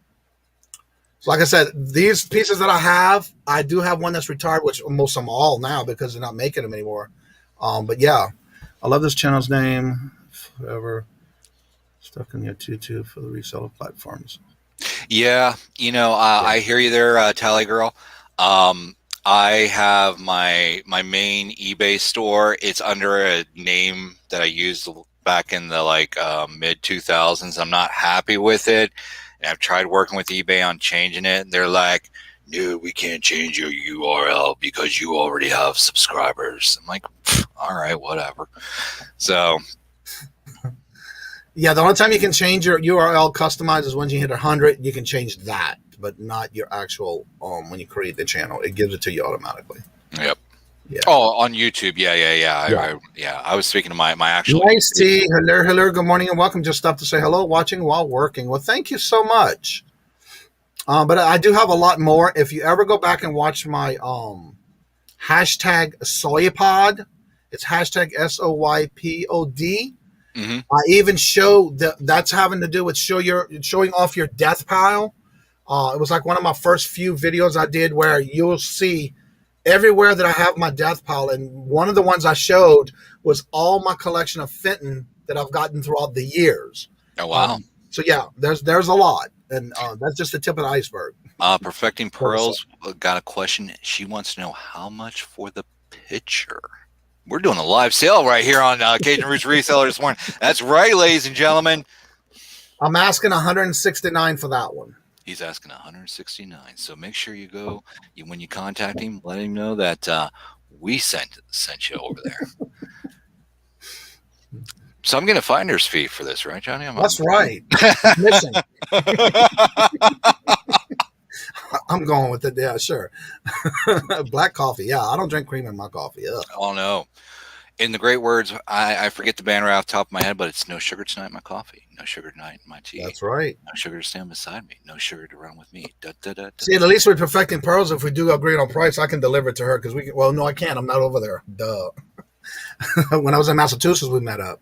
So like I said, these pieces that I do have one that's retired, which most of them all now because they're not making them anymore. But yeah, I love this channel's name. Forever stuck in your tutu for the reseller platforms. Yeah, I hear you there, Tally Girl. I have my main eBay store. It's under a name that I used back in the mid 2000s. I'm not happy with it, and I've tried working with eBay on changing it. And they're like, "No, we can't change your URL because you already have subscribers." I'm like, "All right, whatever." So. Yeah, the only time you can change your URL customized is when you hit 100. You can change that, but not your actual when you create the channel. It gives it to you automatically. Yep. Yeah. Oh, on YouTube. Yeah. I was speaking to my actual. Nice T. Hello. Good morning and welcome. Just stopped to say hello, watching while working. Well, thank you so much. But I do have a lot more. If you ever go back and watch my hashtag Soypod, it's hashtag SOYPOD. I even show that's having to do with showing off your death pile. It was like one of my first few videos I did where you'll see everywhere that I have my death pile. And one of the ones I showed was all my collection of fenton that I've gotten throughout the years. Oh, wow. So yeah, there's a lot. And that's just the tip of the iceberg. Perfecting Pearls got a question. She wants to know how much for the picture. We're doing a live sale right here on Cajun Roots Reseller this morning. That's right, ladies and gentlemen. I'm asking $169 for that one. He's asking $169. So make sure you go when you contact him, let him know that we sent you over there. So I'm getting a finder's fee for this, right, Johnny? That's right. Missing. I'm going with it. Yeah, sure. Black coffee. Yeah, I don't drink cream in my coffee. Ugh. Oh, no. In the great words, I forget the band right off the top of my head, but it's no sugar tonight in my coffee. No sugar tonight in my tea. That's right. No sugar to stand beside me. No sugar to run with me. Da, da, da, da. See, at least with Perfecting Pearls, if we do agree on price, I can deliver it to her because we can. Well, no, I can't. I'm not over there. Duh. When I was in Massachusetts, we met up.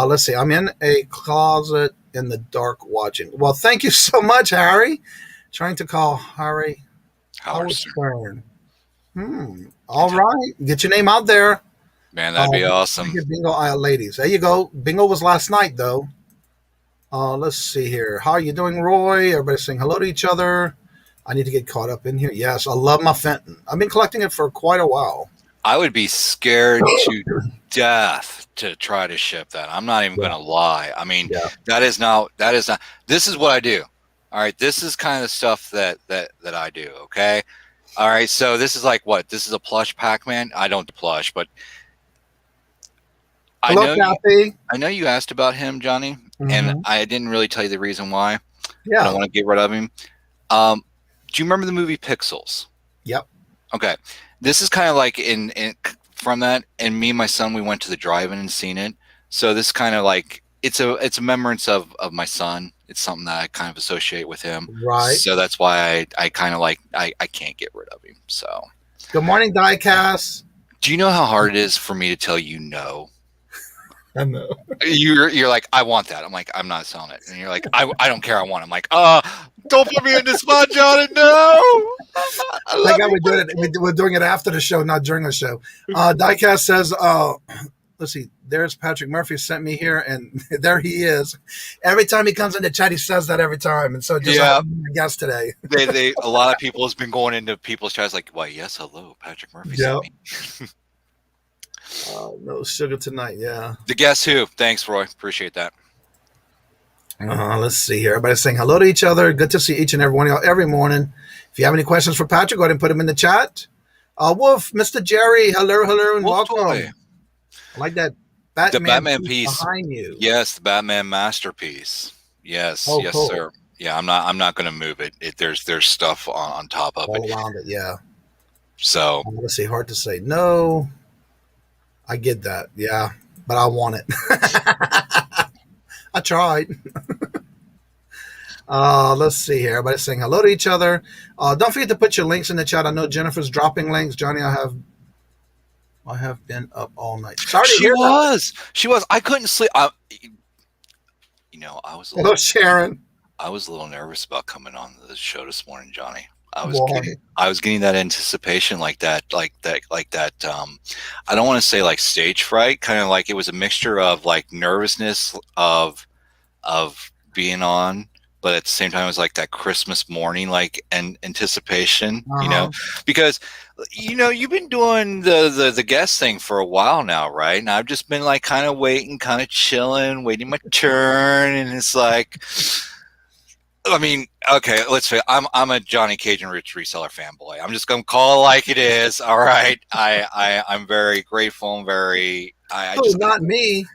Let's see. I'm in a closet in the dark watching. Well, thank you so much, Harry. Trying to call Harry Howard Stern. All right. Get your name out there. Man, that'd be awesome. Bingo ladies. There you go. Bingo was last night, though. Let's see here. How are you doing, Roy? Everybody saying hello to each other. I need to get caught up in here. Yes, I love my fenton. I've been collecting it for quite a while. I would be scared to death to try to ship that. I'm not even going to lie. I mean, that is not. This is what I do. All right, this is kind of the stuff that I do, okay? All right, so this is like what? This is a plush Pac-Man? I don't plush, but Hello, Kathy. I know you asked about him, Johnny, and I didn't really tell you the reason why. Yeah. I don't want to get rid of him. Do you remember the movie Pixels? Yep. Okay. This is kind of like in from that, and me and my son, we went to the drive-in and seen it. So this kind of like it's a remembrance of my son. It's something that I kind of associate with him. Right. So that's why I kind of like I can't get rid of him. So Good morning, Diecast. do you know how hard it is for me to tell you no? I know. You're like, I want that. I'm like, I'm not selling it. And you're like, I don't care. I want it. I'm like, don't put me in this spot, Johnny. No. Like we're doing it after the show, not during the show. Diecast says, let's see, there's Patrick Murphy sent me here, and there he is. Every time he comes in the chat, he says that every time. And so just I guess today. A lot of people has been going into people's chats like, why, yes, hello, Patrick Murphy sent me. No sugar tonight, yeah. The Guess Who. Thanks, Roy. Appreciate that. Let's see here. Everybody's saying hello to each other. Good to see each and every one of y'all every morning. If you have any questions for Patrick, go ahead and put them in the chat. Wolf, Mr. Jerry, hello, and Wolf welcome. Toy. I like that Batman piece behind you. Yes, the Batman masterpiece. Yes, yes, cool. Sir. Yeah, I'm not going to move it. There's stuff on top of all around it. Yeah. So let's see. Hard to say no. I get that. Yeah, but I want it. I tried. Let's see here. Everybody's saying hello to each other. Don't forget to put your links in the chat. I know Jennifer's dropping links. Johnny, I have been up all night. Sorry to hear that. She was. I couldn't sleep. I was. Hello, Sharon. I was a little nervous about coming on the show this morning, Johnny. I was getting that anticipation like that. I don't want to say like stage fright, kind of like it was a mixture of like nervousness of being on, but at the same time it was like that Christmas morning like anticipation, because you've been doing the guest thing for a while now, right? And I've just been like kind of waiting, kind of chilling, waiting my turn, and it's like, I mean, okay, let's say I'm a Johnny Kajun Rich Reseller fanboy. I'm just gonna call it like it is. All right, I'm very grateful and very. Not me.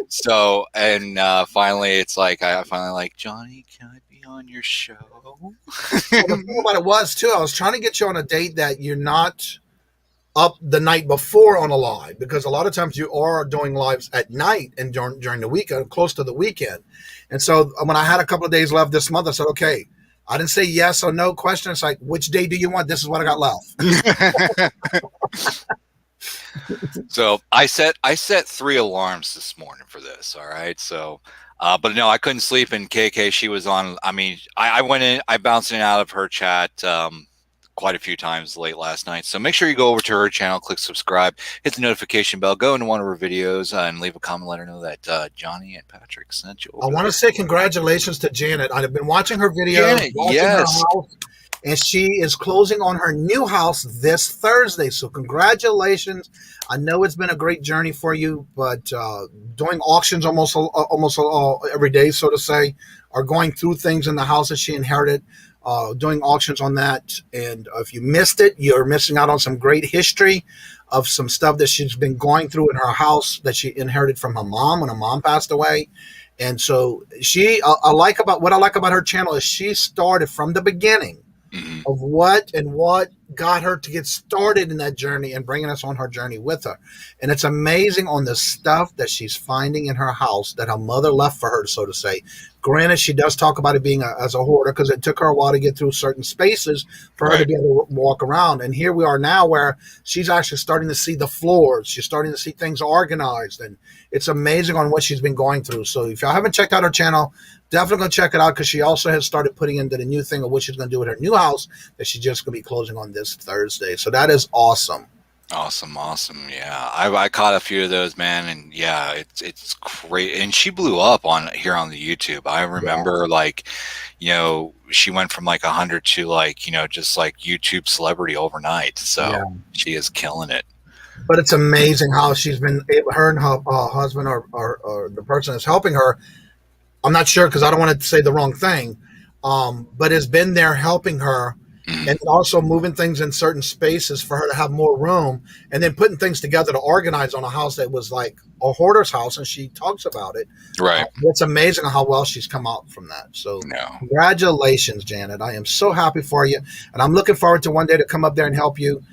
So and finally, it's like I finally like Johnny. Can I be on your show? Well, the thing about it was too. I was trying to get you on a date that you're not up the night before on a live, because a lot of times you are doing lives at night and during the weekend, close to the weekend. And so when I had a couple of days left this month, I said, okay, I didn't say yes or no question. It's like, which day do you want? This is what I got left. So I set 3 alarms this morning for this. All right. So, but no, I couldn't sleep. And KK, she was on. I mean, I went in, I bounced in and out of her chat quite a few times late last night. So make sure you go over to her channel, click subscribe, hit the notification bell, go into one of her videos, and leave a comment. Let her know that Johnny and Patrick sent you over. I want to say congratulations to Janet. I've been watching her videos, her house, and she is closing on her new house this Thursday. So congratulations. I know it's been a great journey for you, but doing auctions almost every day, so to say, or going through things in the house that she inherited, doing auctions on that. And if you missed it, you're missing out on some great history of some stuff that she's been going through in her house that she inherited from her mom when her mom passed away. And so what I like about her channel is she started from the beginning of what got her to get started in that journey and bringing us on her journey with her. And it's amazing on the stuff that she's finding in her house that her mother left for her, so to say. Granted, she does talk about it being as a hoarder, because it took her a while to get through certain spaces for her to be able to walk around. And here we are now where she's actually starting to see the floors. She's starting to see things organized. And it's amazing on what she's been going through. So if y'all haven't checked out her channel, definitely go check it out, because she also has started putting into the new thing of what she's going to do with her new house that she's just going to be closing on this Thursday. So that is awesome. Awesome. Yeah, I caught a few of those, man, and yeah, it's great. And she blew up here on the YouTube. I remember, she went from like 100 to just like YouTube celebrity overnight. So she is killing it. But it's amazing how she's been. Her and her husband, or the person that's helping her, I'm not sure because I don't want to say the wrong thing, but has been there helping her and then also moving things in certain spaces for her to have more room, and then putting things together to organize on a house that was like a hoarder's house, and she talks about it. Right. It's amazing how well she's come out from that. So congratulations, Janet. I am so happy for you, and I'm looking forward to one day to come up there and help you.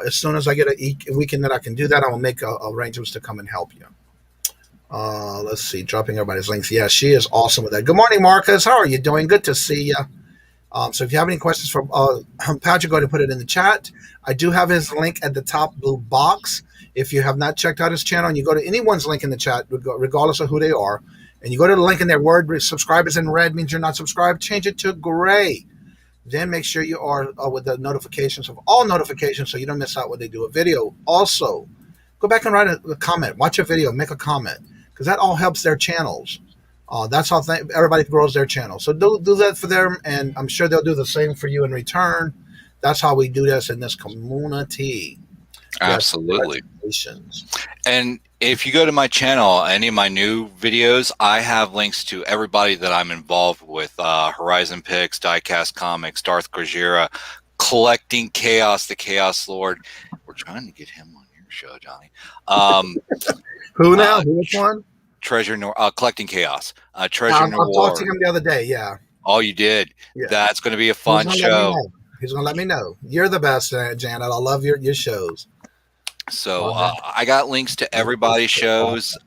As soon as I get a weekend that I can do that, I will make arrangements to come and help you. Let's see, dropping everybody's links. Yeah, she is awesome with that. Good morning, Marcus. How are you doing? Good to see you. So if you have any questions for Patrick, go ahead and put it in the chat. I do have his link at the top blue box. If you have not checked out his channel, and you go to anyone's link in the chat, regardless of who they are, and you go to the link in their word, subscribe is in red, means you're not subscribed, change it to gray. Then make sure you are with the notifications of all notifications so you don't miss out when they do a video. Also, go back and write a comment. Watch a video, make a comment, because that all helps their channels. That's how everybody grows their channel. So do that for them, and I'm sure they'll do the same for you in return. That's how we do this in this community. Absolutely. And if you go to my channel, any of my new videos, I have links to everybody that I'm involved with. Horizon Picks, Diecast Comics, Darth Gojira, Collecting Chaos, the Chaos Lord. We're trying to get him on your show, Johnny. Who now? Which one? Collecting Chaos. Treasure Noir. I talked to him the other day, yeah. Oh, you did? Yeah. That's going to be a fun show. He's going to let me know. You're the best, Janet. I love your shows. So I got links to everybody's shows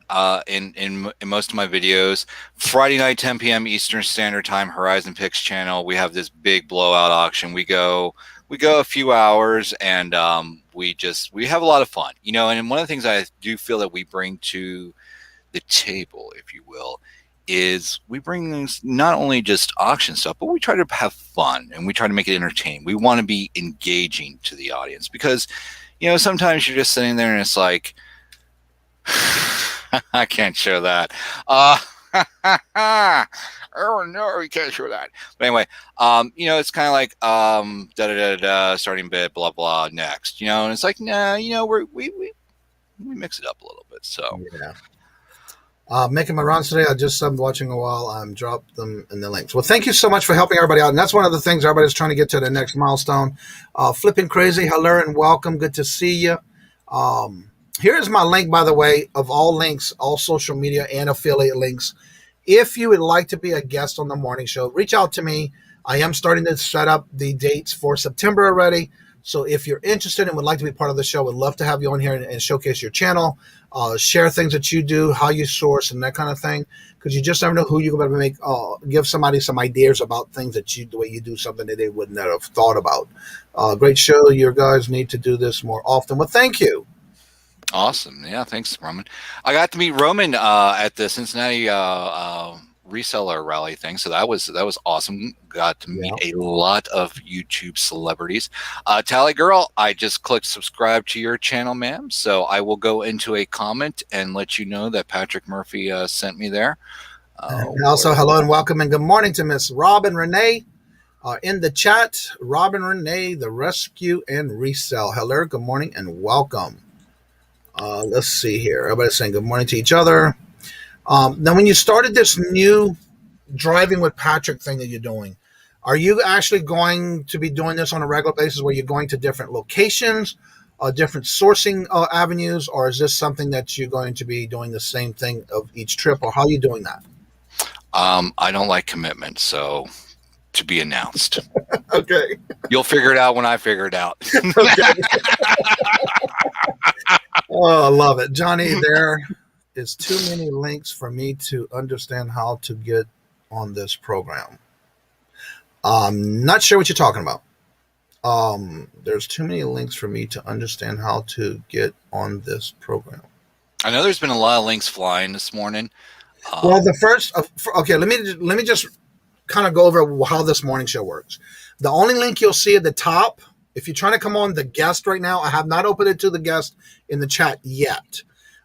in most of my videos. Friday night, 10 p.m. Eastern Standard Time, Horizon Picks channel. We have this big blowout auction. We go a few hours, and we have a lot of fun. You know, and one of the things I do feel that we bring to the table, if you will, is we bring not only just auction stuff, but we try to have fun and we try to make it entertaining. We want to be engaging to the audience because, you know, sometimes you're just sitting there and it's like, I can't show that. Oh no, you can't show that. But anyway, you know, it's kind of like starting bit, blah blah, next. You know, and it's like, nah, you know, we mix it up a little bit. So yeah. Making my rounds today. I just stopped watching a while. Dropped them in the links. Well, thank you so much for helping everybody out. And that's one of the things everybody's trying to get to the next milestone. Flipping Crazy, hello and welcome. Good to see you. Here's my link, by the way, of all links, all social media and affiliate links. If you would like to be a guest on the morning show, reach out to me. I am starting to set up the dates for September already. So if you're interested and would like to be part of the show, would love to have you on here and showcase your channel, share things that you do, how you source, and that kind of thing. Because you just never know who you're going to make. Give somebody some ideas about things that the way you do something that they wouldn't have thought about. Great show. You guys need to do this more often. Well, thank you. Awesome. Yeah, thanks, Roman. I got to meet Roman at the Cincinnati reseller rally thing, so that was awesome. Got to meet a lot of YouTube celebrities. Tally Girl, I just clicked subscribe to your channel, ma'am, so I will go into a comment and let you know that Patrick Murphy sent me there. And also hello and welcome and good morning to Miss Robin Renee in the chat. Robin Renee, the Rescue and Resell. Hello, good morning and welcome. Let's see here. Everybody's saying good morning to each other. Now, when you started this new driving with Patrick thing that you're doing, are you actually going to be doing this on a regular basis where you're going to different locations, different sourcing avenues, or is this something that you're going to be doing the same thing of each trip, or how are you doing that? I don't like commitment, so to be announced. Okay. You'll figure it out when I figure it out. Okay. Oh, I love it. Johnny, there is too many links for me to understand how to get on this program. I'm not sure what you're talking about. There's too many links for me to understand how to get on this program. I know there's been a lot of links flying this morning. Well, the first, okay, let me just kind of go over how this morning show works. The only link you'll see at the top, if you're trying to come on the guest right now, I have not opened it to the guest in the chat yet.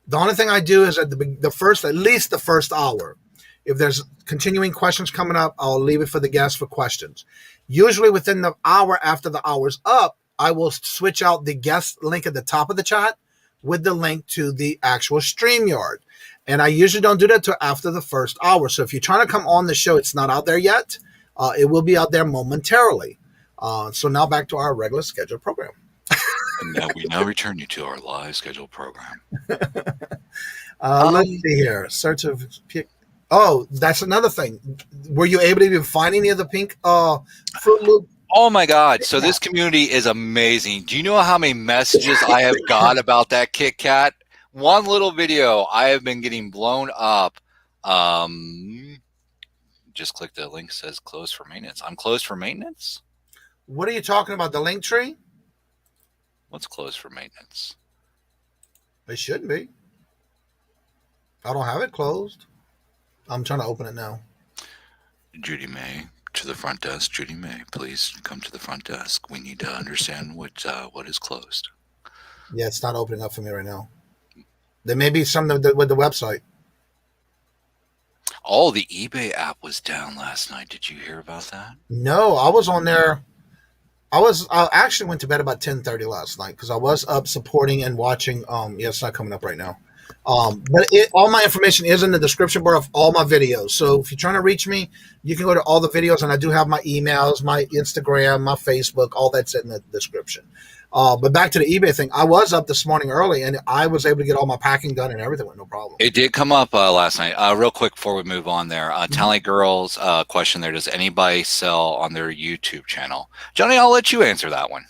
The only thing I do is at at least the first hour. If there's continuing questions coming up, I'll leave it for the guests for questions. Usually within the hour after the hour's up, I will switch out the guest link at the top of the chat with the link to the actual StreamYard. And I usually don't do that till after the first hour. So if you're trying to come on the show, it's not out there yet. It will be out there momentarily. So now back to our regular scheduled program. And now we return you to our live scheduled program. Let's see here. Search of pick. Oh, that's another thing. Were you able to even find any of the pink Fruit Loop? Oh my God. So this community is amazing. Do you know how many messages I have got about that Kit Kat? One little video, I have been getting blown up. Just click the link, says closed for maintenance. I'm closed for maintenance? What are you talking about? The link tree? What's closed for maintenance? It shouldn't be. I don't have it closed. I'm trying to open it now. Judy May to the front desk. Judy May, please come to the front desk. We need to understand what is closed. Yeah, it's not opening up for me right now. There may be something with the website. Oh, the eBay app was down last night. Did you hear about that? No, I was on there. I actually went to bed about 10:30 last night because I was up supporting and watching. Yeah, it's not coming up right now. But all my information is in the description bar of all my videos. So if you're trying to reach me, you can go to all the videos, and I do have my emails, my Instagram, my Facebook, all that's in the description. But back to the eBay thing, I was up this morning early, and I was able to get all my packing done and everything with no problem. It did come up last night. Real quick before we move on there, Tally Girl's question there, does anybody sell on their YouTube channel? Johnny, I'll let you answer that one.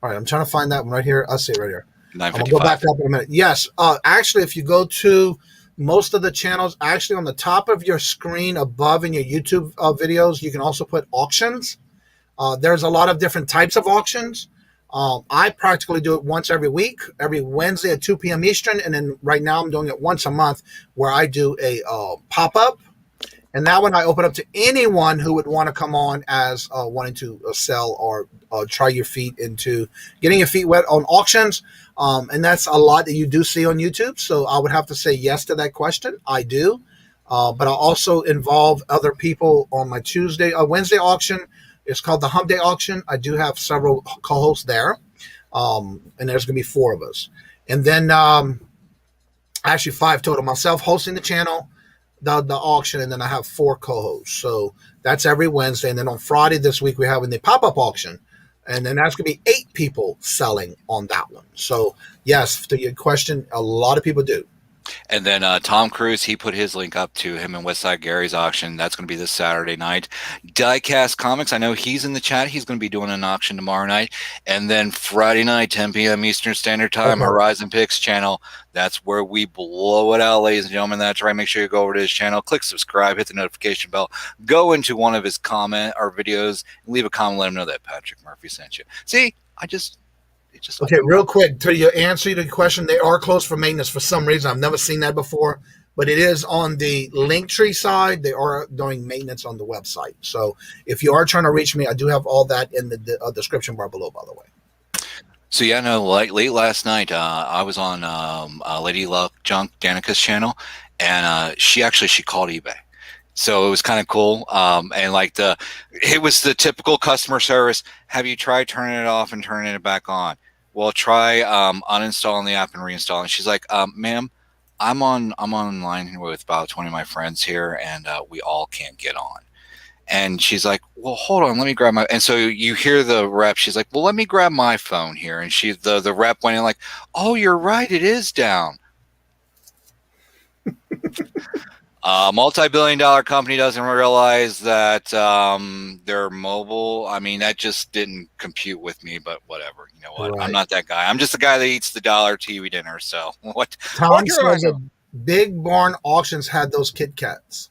All right, I'm trying to find that one right here. I'll see it right here. I'm going to 9:55. go back up in a minute. Yes, actually, if you go to most of the channels, actually on the top of your screen above in your YouTube videos, you can also put auctions. There's a lot of different types of auctions. I practically do it once every week, every Wednesday at 2 p.m. Eastern. And then right now I'm doing it once a month where I do a pop-up. And that one I open up to anyone who would want to come on as wanting to sell or try your feet into getting your feet wet on auctions. And that's a lot that you do see on YouTube. So I would have to say yes to that question. I do. But I also involve other people on my Wednesday auction. It's called the Hump Day Auction. I do have several co-hosts there. And there's going to be 4 of us. And then actually 5 total. Myself hosting the channel, the auction, and then I have 4 co-hosts. So that's every Wednesday. And then on Friday this week, we're having the pop-up auction. And then that's going to be 8 people selling on that one. So, yes, to your question, a lot of people do. And then Tom Cruise, he put his link up to him and Westside Gary's auction. That's going to be this Saturday night. Diecast Comics, I know he's in the chat. He's going to be doing an auction tomorrow night. And then Friday night, 10 p.m. Eastern Standard Time, Horizon Picks channel. That's where we blow it out, ladies and gentlemen. That's right. Make sure you go over to his channel, click subscribe, hit the notification bell, go into one of his comment or videos, and leave a comment. Let him know that Patrick Murphy sent you. See, okay, real quick, to your answer to the question, they are closed for maintenance for some reason. I've never seen that before, but it is on the Linktree side. They are doing maintenance on the website. So if you are trying to reach me, I do have all that in the description bar below, by the way. So yeah, no, late last night, I was on Lady Luck Junk Danica's channel, and she called eBay. So it was kind of cool. And it was the typical customer service. Have you tried turning it off and turning it back on? Well, try uninstalling the app and reinstalling. She's like, ma'am, I'm online here with about 20 of my friends here, and we all can't get on. And she's like, well, hold on, let me grab my, and so you hear the rep, she's like, well, let me grab my phone here. And the rep went in like, oh, you're right, it is down. Multi-billion-dollar company doesn't realize that they're mobile. I mean, that just didn't compute with me, but whatever. You know what? Right. I'm not that guy. I'm just the guy that eats the $1 TV dinner. So what? Tom says Big Barn Auctions had those Kit Kats.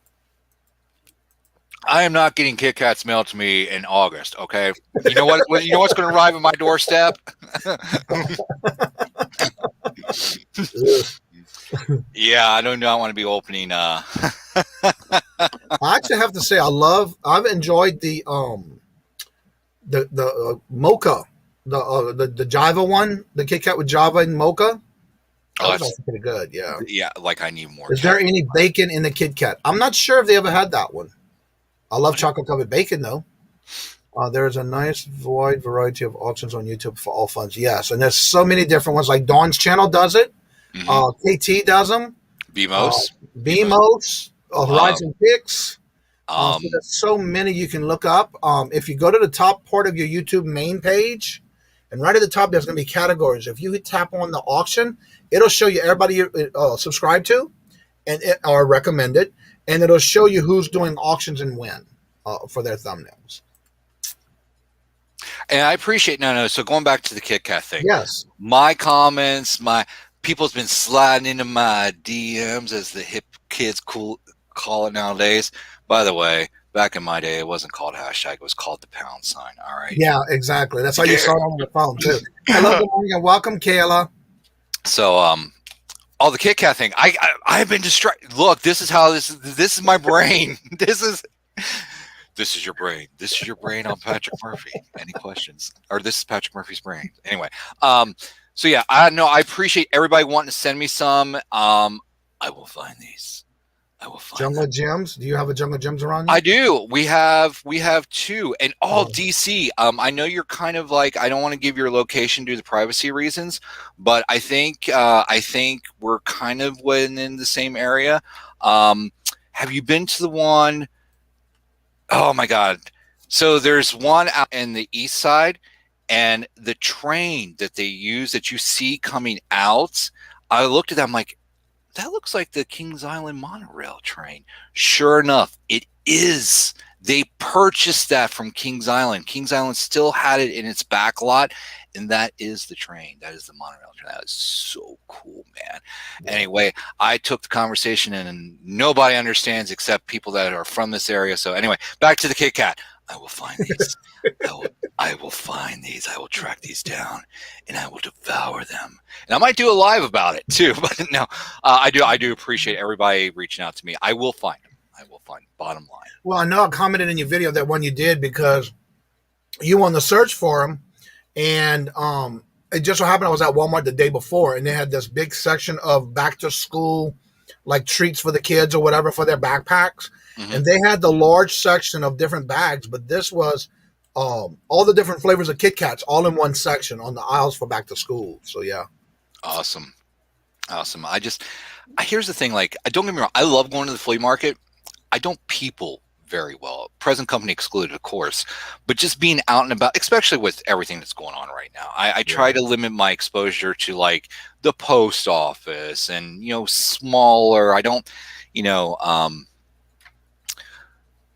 I am not getting Kit Kats mailed to me in August. Okay, you know what? You know what's going to arrive at my doorstep? Yeah, I do not want to be opening. I actually have to say I've enjoyed the mocha, the Java one, the Kit Kat with Java and mocha. That was pretty good. Yeah. Yeah, like I need more. Is there any bacon in the Kit Kat? I'm not sure if they ever had that one. I love chocolate covered bacon though. There's a nice wide variety of auctions on YouTube for all funds. Yes, and there's so many different ones. Like Dawn's channel does it. KT does them. BMOS. BMOS. Horizon Picks. So there's so many you can look up. If you go to the top part of your YouTube main page, and right at the top, there's going to be categories. If you tap on the auction, it'll show you everybody you subscribe to and or recommended, and it'll show you who's doing auctions and when for their thumbnails. And I appreciate so going back to the Kit Kat thing. Yes. My comments, people's been sliding into my DMs, as the hip kids call it nowadays. By the way, back in my day, it wasn't called hashtag, it was called the pound sign. All right. Yeah, exactly. That's how you saw it on the phone too. Hello, good morning, and welcome, Kayla. So all the Kit Kat thing. I've been distracted. Look, this is how this is my brain. This is your brain. This is your brain on Patrick Murphy. Any questions? Or this is Patrick Murphy's brain. Anyway, so yeah, I appreciate everybody wanting to send me some. I will find these. I will find Jungle Gems. Do you have a Jungle Gems around you? I do. We have two, and all DC. I know you're kind of like, I don't want to give your location due to privacy reasons, but I think we're kind of in the same area. Have you been to the one? Oh my God! So there's one out in the east side, and the train that they use that you see coming out. I looked at that. I'm like, that looks like the Kings Island monorail train. Sure enough, it is. They purchased that from Kings Island. Kings Island still had it in its back lot, and that is the train. That is the monorail train. That is so cool, man. Yeah. Anyway, I took the conversation, and nobody understands except people that are from this area. So anyway, back to the Kit Kat. I will find these. I will find these. I will track these down, and I will devour them. And I might do a live about it too. But no, I do appreciate everybody reaching out to me. I will find them. I will find them. Bottom line. Well, I know I commented in your video that one you did because you won the search for them, and it just so happened I was at Walmart the day before, and they had this big section of back to school, like treats for the kids or whatever for their backpacks. Mm-hmm. And they had the large section of different bags, but this was all the different flavors of Kit Kats all in one section on the aisles for back to school. So yeah. Awesome. Here's the thing, like, don't get me wrong, I love going to the flea market. I don't people very well, present company excluded, of course, but just being out and about, especially with everything that's going on right now, I try to limit my exposure to like the post office and, smaller. I don't,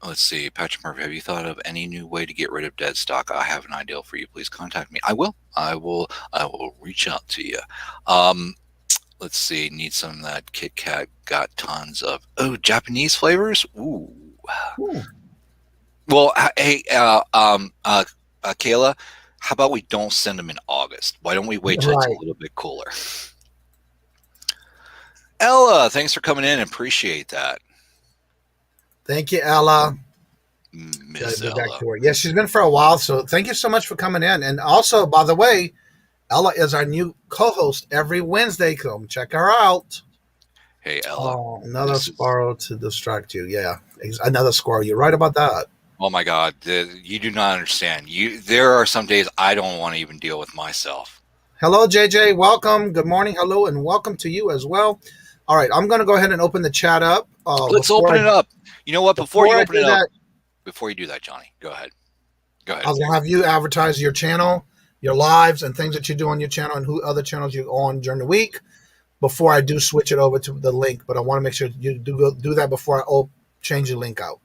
let's see, Patrick Murphy, have you thought of any new way to get rid of dead stock? I have an idea for you. Please contact me. I will reach out to you. Let's see, need some of that Kit Kat, got tons of, Japanese flavors? Ooh. Well, hey, Kayla, how about we don't send them in August? Why don't we wait till it's a little bit cooler? Ella, thanks for coming in. Appreciate that. Thank you, Ella. Miss Ella. Back to her. Yeah, she's been for a while, so thank you so much for coming in. And also, by the way, Ella is our new co-host every Wednesday. Come check her out. Hey, Ella. Oh, another squirrel to distract you. Yeah, another squirrel. You're right about that. Oh my God, you do not understand. There are some days I don't want to even deal with myself. Hello, JJ. Welcome. Good morning. Hello, and welcome to you as well. All right, I'm going to go ahead and open the chat up. Let's open it up. You know what? Before you do that, Johnny, go ahead. I was going to have you advertise your channel, your lives, and things that you do on your channel, and who other channels you're on during the week. Before I do switch it over to the link, but I want to make sure you do that before I change the link out.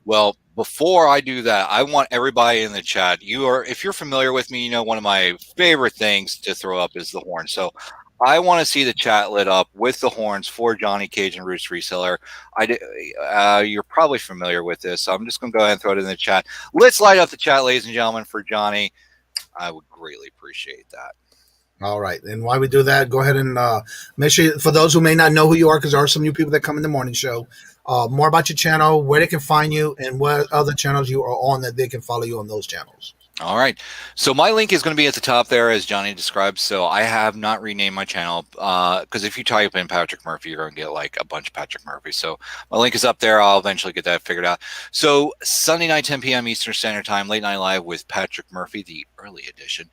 Well, before I do that, I want everybody in the chat. If you're familiar with me, one of my favorite things to throw up is the horn. So I want to see the chat lit up with the horns for Johnny Kajun Roots Reseller. You're probably familiar with this, so I'm just going to go ahead and throw it in the chat. Let's light up the chat, ladies and gentlemen, for Johnny. I would greatly appreciate that. All right. And while we do that, go ahead and make sure, for those who may not know who you are, because there are some new people that come in the morning show, more about your channel, where they can find you, and what other channels you are on that they can follow you on those channels. All right. So my link is going to be at the top there, as Johnny described. So I have not renamed my channel because if you type in Patrick Murphy, you're going to get like a bunch of Patrick Murphy. So my link is up there. I'll eventually get that figured out. So Sunday night, 10 p.m. Eastern Standard Time, Late Night Live with Patrick Murphy, the early edition.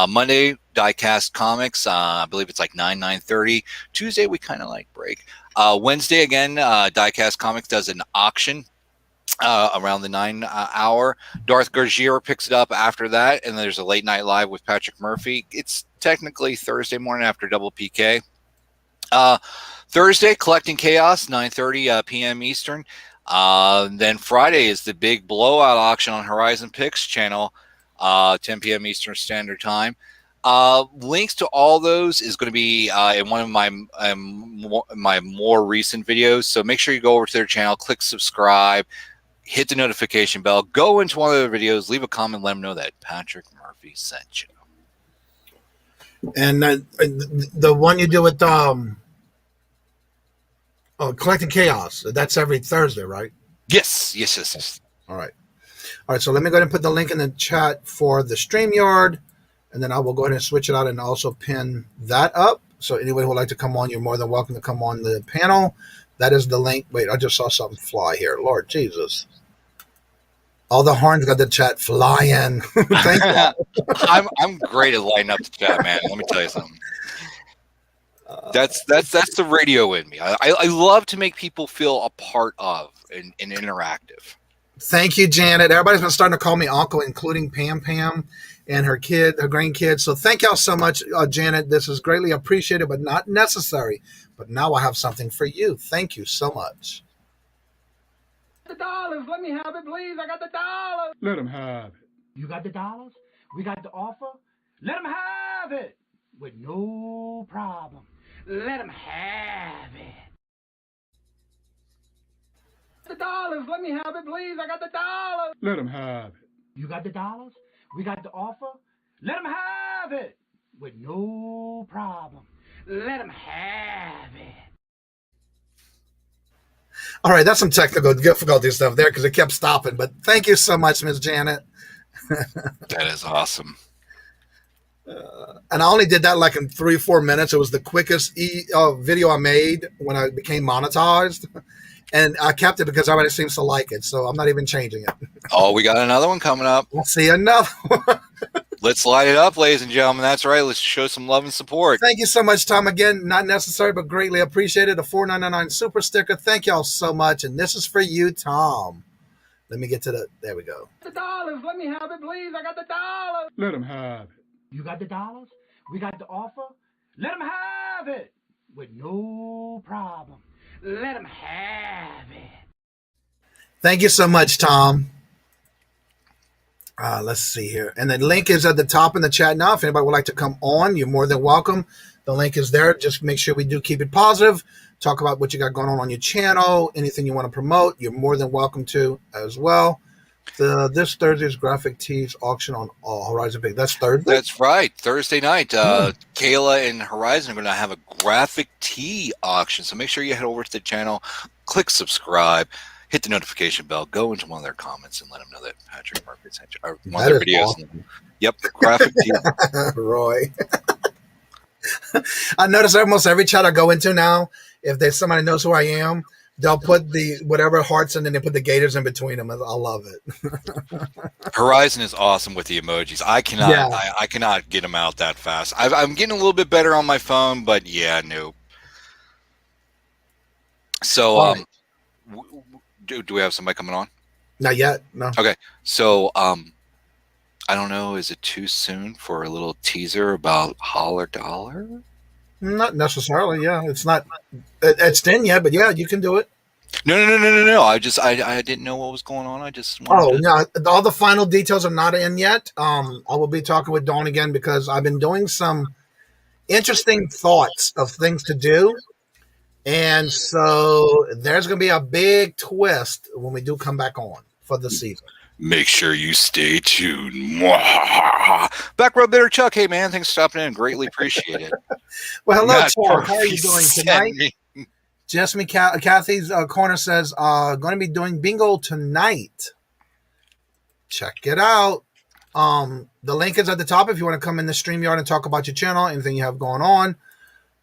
Monday, Diecast Comics. I believe it's like 9:30. Tuesday, we kind of like break. Wednesday, again, Diecast Comics does an auction. around the 9 hour. Darth Gergier picks it up after that, and there's a late night live with Patrick Murphy. It's technically Thursday morning after double PK. Thursday, Collecting Chaos, 9:30 p.m. Eastern. Then Friday is the big blowout auction on Horizon Picks channel, 10 p.m. Eastern Standard Time. Links to all those is going to be in one of my more recent videos. So make sure you go over to their channel, click subscribe, hit the notification bell, go into one of their videos, leave a comment, let them know that Patrick Murphy sent you. And the one you do with Collecting Chaos, that's every Thursday, right? Yes. All right. So let me go ahead and put the link in the chat for the StreamYard, and then I will go ahead and switch it out and also pin that up. So anyone who would like to come on, you're more than welcome to come on the panel. That is the link. Wait, I just saw something fly here. Lord Jesus. All the horns got the chat flying. Thank you. I'm great at lighting up the chat, man. Let me tell you something. That's the radio in me. I love to make people feel a part of and interactive. Thank you, Janet. Everybody's been starting to call me uncle, including Pam and her grandkids. So thank y'all so much, Janet. This is greatly appreciated, but not necessary. But now I have something for you. Thank you so much. The dollars, let me have it, please. I got the dollars. Let him have it. You got the dollars? We got the offer? Let him have it with no problem. Let him have it. The dollars, let me have it, please. I got the dollars. Let him have it. You got the dollars? We got the offer? Let him have it with no problem. Let him have it. All right, that's some technical difficulty stuff there because it kept stopping. But thank you so much, Miss Janet. That is awesome. And I only did that like in 3 or 4 minutes. It was the quickest video I made when I became monetized. And I kept it because everybody seems to like it. So I'm not even changing it. Oh, we got another one coming up. We'll see another one. Let's light it up, ladies and gentlemen. That's right. Let's show some love and support. Thank you so much, Tom. Again, not necessary, but greatly appreciated. A $4.99 super sticker. Thank y'all so much. And this is for you, Tom. Let me get to there we go. The dollars, let me have it, please. I got the dollars. Let him have it. You got the dollars? We got the offer? Let him have it with no problem. Let him have it. Thank you so much, Tom. Let's see here. And the link is at the top in the chat now. If anybody would like to come on, you're more than welcome. The link is there. Just make sure we do keep it positive. Talk about what you got going on your channel. Anything you want to promote, you're more than welcome to as well. This Thursday's graphic tees auction on Horizon Picks. That's Thursday? That's right. Thursday night. Kayla and Horizon are going to have a graphic tee auction. So make sure you head over to the channel, click subscribe, hit the notification bell, go into one of their comments and let them know that Patrick Murphy sent you. Or one of their videos. Awesome. Yep, graphic tee. Roy. I notice almost every chat I go into now, if somebody knows who I am, they'll put the whatever hearts and then they put the gators in between them. I love it. Horizon is awesome with the emojis. I cannot get them out that fast. I'm getting a little bit better on my phone, but yeah, no. So, do we have somebody coming on? Not yet. No. Okay. So, I don't know. Is it too soon for a little teaser about Holler Dollar? Not necessarily. Yeah, it's not. It's in yet, but yeah, you can do it. No. I didn't know what was going on. I just no, all the final details are not in yet. I will be talking with Dawn again because I've been doing some interesting thoughts of things to do, and so there's going to be a big twist when we do come back on for the season. Make sure you stay tuned. Back row bitter Chuck. Hey man, thanks for stopping in. Greatly appreciate it. Well, hello, Chuck. How are you doing tonight? Jasmine Kathy's corner says going to be doing bingo tonight. Check it out. The link is at the top if you want to come in the StreamYard and talk about your channel, anything you have going on.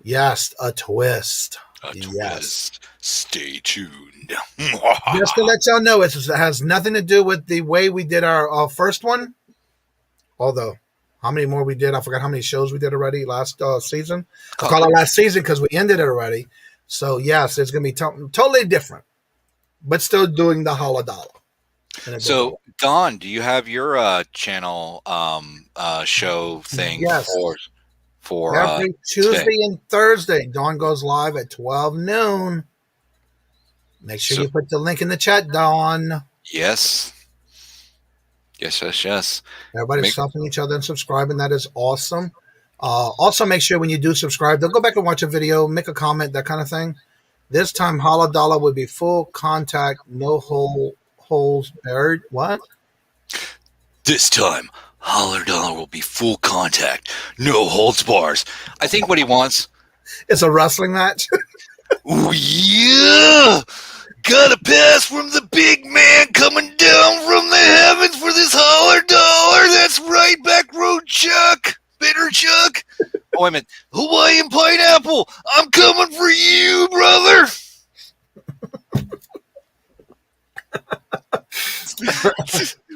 Yes, a twist. Yes. Stay tuned. Just to let y'all know, it has nothing to do with the way we did our first one. Although, how many more we did? I forgot how many shows we did already last season. I call it last season because we ended it already. So, yes, it's going to be totally different, but still doing the Holla Dollar. in a different So, way. Don, do you have your channel show thing Yes. for Every Tuesday today? and Thursday, Dawn goes live at 12 noon. Make sure So, you put the link in the chat, Dawn. yes. Everybody's helping each other and subscribing. That is awesome. Also, make sure when you do subscribe, they'll go back and watch a video, make a comment, that kind of thing. This time, Holla Dollar would be full contact, no holes buried. What? This time, Holler Dollar will be full contact, no holds bars. I think what he wants. It's a wrestling match. Ooh, yeah! Got a pass from the big man coming down from the heavens for this Holler Dollar. That's right, back road Chuck. Bitter Chuck. Oh, wait a minute. Hawaiian pineapple. I'm coming for you, brother.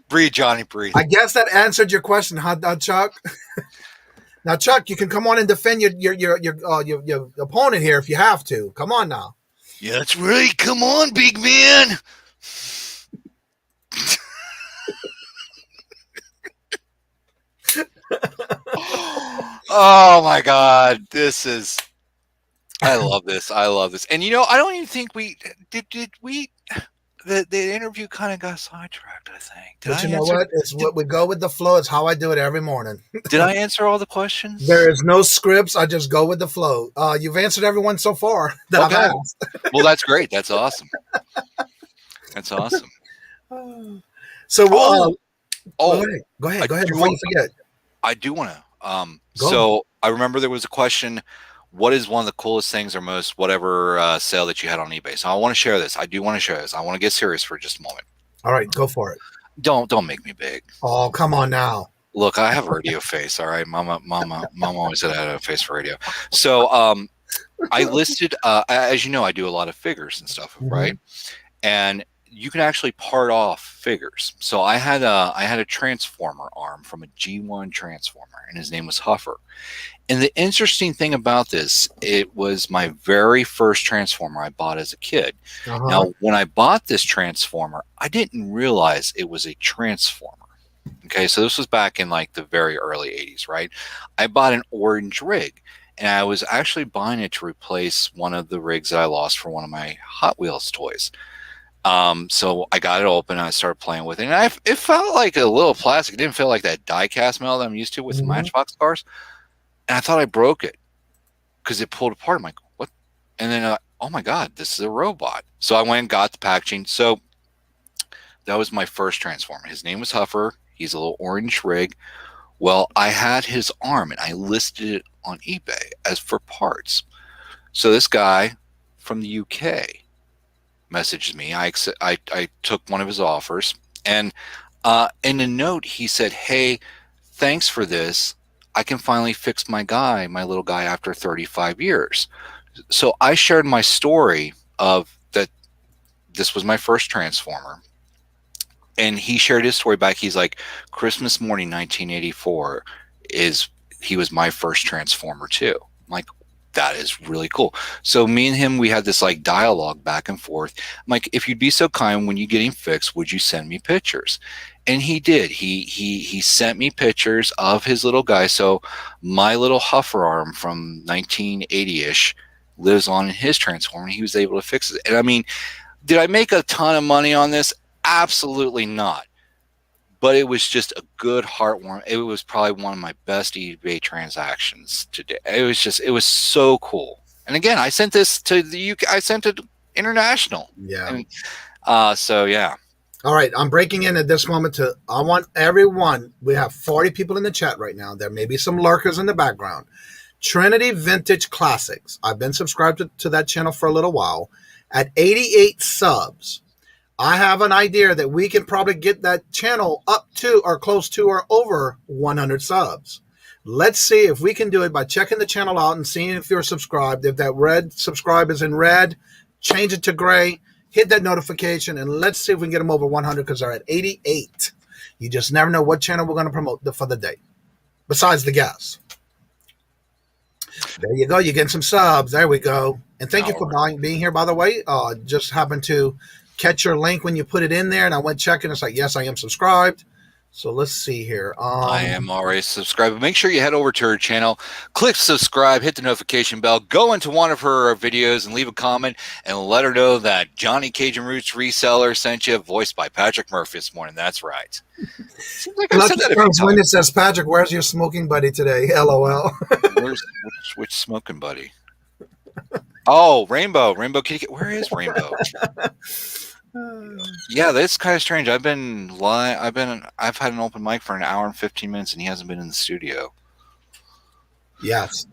Breathe, Johnny, breathe. I guess that answered your question, huh, Chuck? Now, Chuck, you can come on and defend your opponent here if you have to. Come on now. Yeah, that's right. Come on, big man. Oh my God, I love this. And I don't even think we did. The interview kind of got sidetracked, I think. But you know what? It's what we go with the flow. It's how I do it every morning. Did I answer all the questions? There is no scripts. I just go with the flow. You've answered everyone so far that I've asked. Well, that's great. That's awesome. So, go ahead. Before you forget. I do want to. So I remember there was a question. What is one of the coolest things or most whatever sale that you had on eBay? So I want to share this. I do want to share this. I want to get serious for just a moment. All right, go for it. Don't make me big. Oh, come on now. Look, I have a radio face. All right, Mama always said I had a face for radio. So I listed, as you know, I do a lot of figures and stuff, right? And you can actually part off figures. So I had a transformer arm from a G1 transformer, and his name was Huffer. And the interesting thing about this, it was my very first transformer I bought as a kid. Now, when I bought this transformer, I didn't realize it was a transformer. Okay, so this was back in like the very early 80s, right? I bought an orange rig, and I was actually buying it to replace one of the rigs that I lost for one of my Hot Wheels toys. So I got it open and I started playing with it. And it felt like a little plastic. It didn't feel like that die-cast metal that I'm used to with Matchbox cars. And I thought I broke it because it pulled apart. I'm like, what? And then, oh my God, this is a robot. So I went and got the packaging. So that was my first transformer. His name was Huffer. He's a little orange rig. Well, I had his arm and I listed it on eBay as for parts. So this guy from the UK messaged me. I took one of his offers, and in a note he said, "Hey, thanks for this. I can finally fix my little guy after 35 years." So I shared my story of that. This was my first transformer, and he shared his story back. He's like, Christmas morning 1984 he was my first transformer too. I'm like, that is really cool. So me and him, we had this like dialogue back and forth. I'm like, if you'd be so kind, when you get him fixed, would you send me pictures? And he did. He sent me pictures of his little guy. So my little Huffer arm from 1980-ish lives on in his transformer, and he was able to fix it. And I mean, did I make a ton of money on this? Absolutely not. But it was just a good heartwarming. It was probably one of my best eBay transactions today. It was so cool. And again, I sent this to the UK. I sent it international. Yeah. And, so yeah. All right, I'm breaking in at this moment I want everyone. We have 40 people in the chat right now. There may be some lurkers in the background. Trinity Vintage Classics. I've been subscribed to that channel for a little while. At 88 subs, I have an idea that we can probably get that channel up to or close to or over 100 subs. Let's see if we can do it by checking the channel out and seeing if you're subscribed. If that red subscribe is in red, change it to gray, hit that notification, and let's see if we can get them over 100 because they're at 88. You just never know what channel we're going to promote for the day, besides the guests. There you go. You're getting some subs. There we go. And thank you for being here, by the way. Just happened to catch your link when you put it in there, and I went checking. It's like, yes, I am subscribed. So let's see here. I am already subscribed. Make sure you head over to her channel, click subscribe, hit the notification bell, go into one of her videos and leave a comment and let her know that Johnny Cajun Roots Reseller sent you, voiced by Patrick Murphy this morning. That's right. Seems like I've said that a few times. When it says, Patrick, where's your smoking buddy today? LOL. Which smoking buddy? Oh, Rainbow. Rainbow Kitty. Where is Rainbow? Yeah, that's kind of strange. I've had an open mic for an hour and 15 minutes, and he hasn't been in the studio. Yes.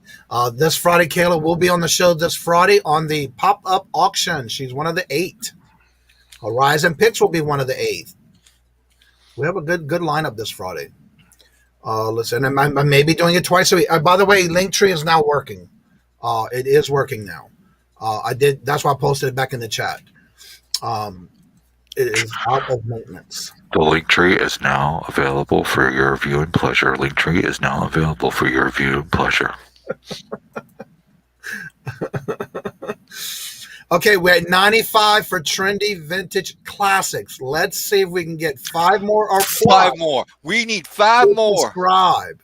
This Friday, Kayla will be on the show this Friday on the pop-up auction. She's one of the 8. Horizon Picks will be one of the 8. We have a good lineup this Friday. Listen, I may be doing it twice a week. By the way, Linktree is now working. It is working now. That's why I posted it back in the chat. It is out of maintenance. The Linktree is now available for your viewing pleasure. Linktree is now available for your viewing pleasure. Okay, we're at 95 for trendy vintage classics. Let's see if we can get 5 more or 5 more. We need 5 more. Subscribe.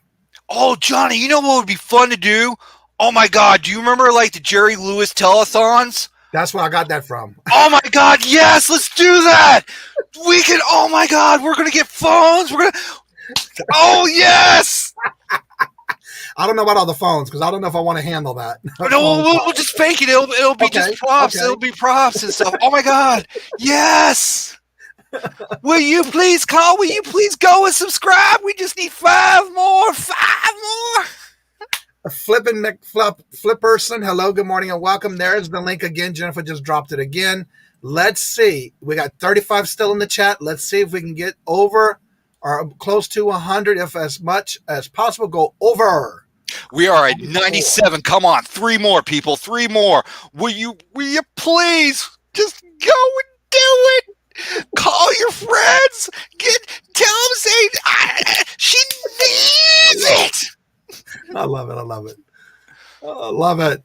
Oh, Johnny, you know what would be fun to do? Oh my God, do you remember like the Jerry Lewis telethons? That's where I got that from. Oh my God, yes, let's do that. We can, oh my God, we're going to get phones. Oh yes. I don't know about all the phones because I don't know if I want to handle that. No, we'll just fake it. It'll be just props. Okay. It'll be props and stuff. Oh my God, yes. Will you please call? Will you please go and subscribe? We just need 5 more. 5 more. Flippin' McFlipperson, hello, good morning, and welcome. There's the link again. Jennifer just dropped it again. Let's see. We got 35 still in the chat. Let's see if we can get over or close to 100, if as much as possible. Go over. We are at 97. Come on, 3 more, people. 3 more. Will you please just go and do it? Call your friends. Tell them, say, she needs it. I love it. I love it. I love it.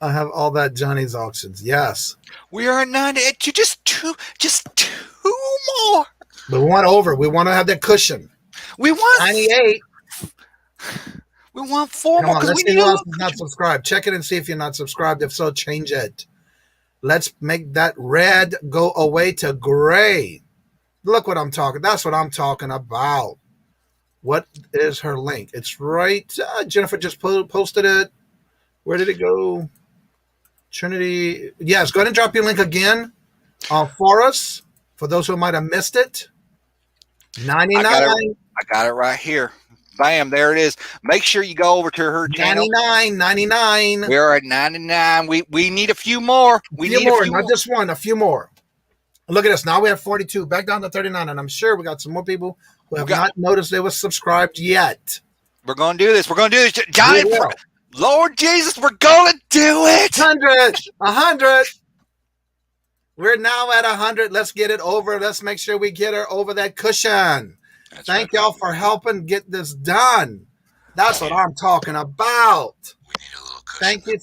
I have all that Johnny's auctions. Yes. We are at 90. Just two more. But we want over. We want to have that cushion. We want 98. We want 4 more. Let's see who else is not subscribed. Check it and see if you're not subscribed. If so, change it. Let's make that red go away to gray. Look what I'm talking. That's what I'm talking about. What is her link? It's right. Jennifer just posted it. Where did it go? Trinity. Yes, go ahead and drop your link again for us. For those who might have missed it. 99. I got it right here. Bam, there it is. Make sure you go over to her channel. 99. We're at 99. We need a few more. We need a few more. Not just one, a few more. Look at us. Now we have 42. Back down to 39. And I'm sure we got some more people who have not noticed they were subscribed yet. We're going to do this. We're going to do this. Johnny, Lord Jesus, we're going to do it. 100. We're now at 100. Let's get it over. Let's make sure we get her over that cushion. Thank y'all for helping get this done. That's what I'm talking about. We need a little cushion.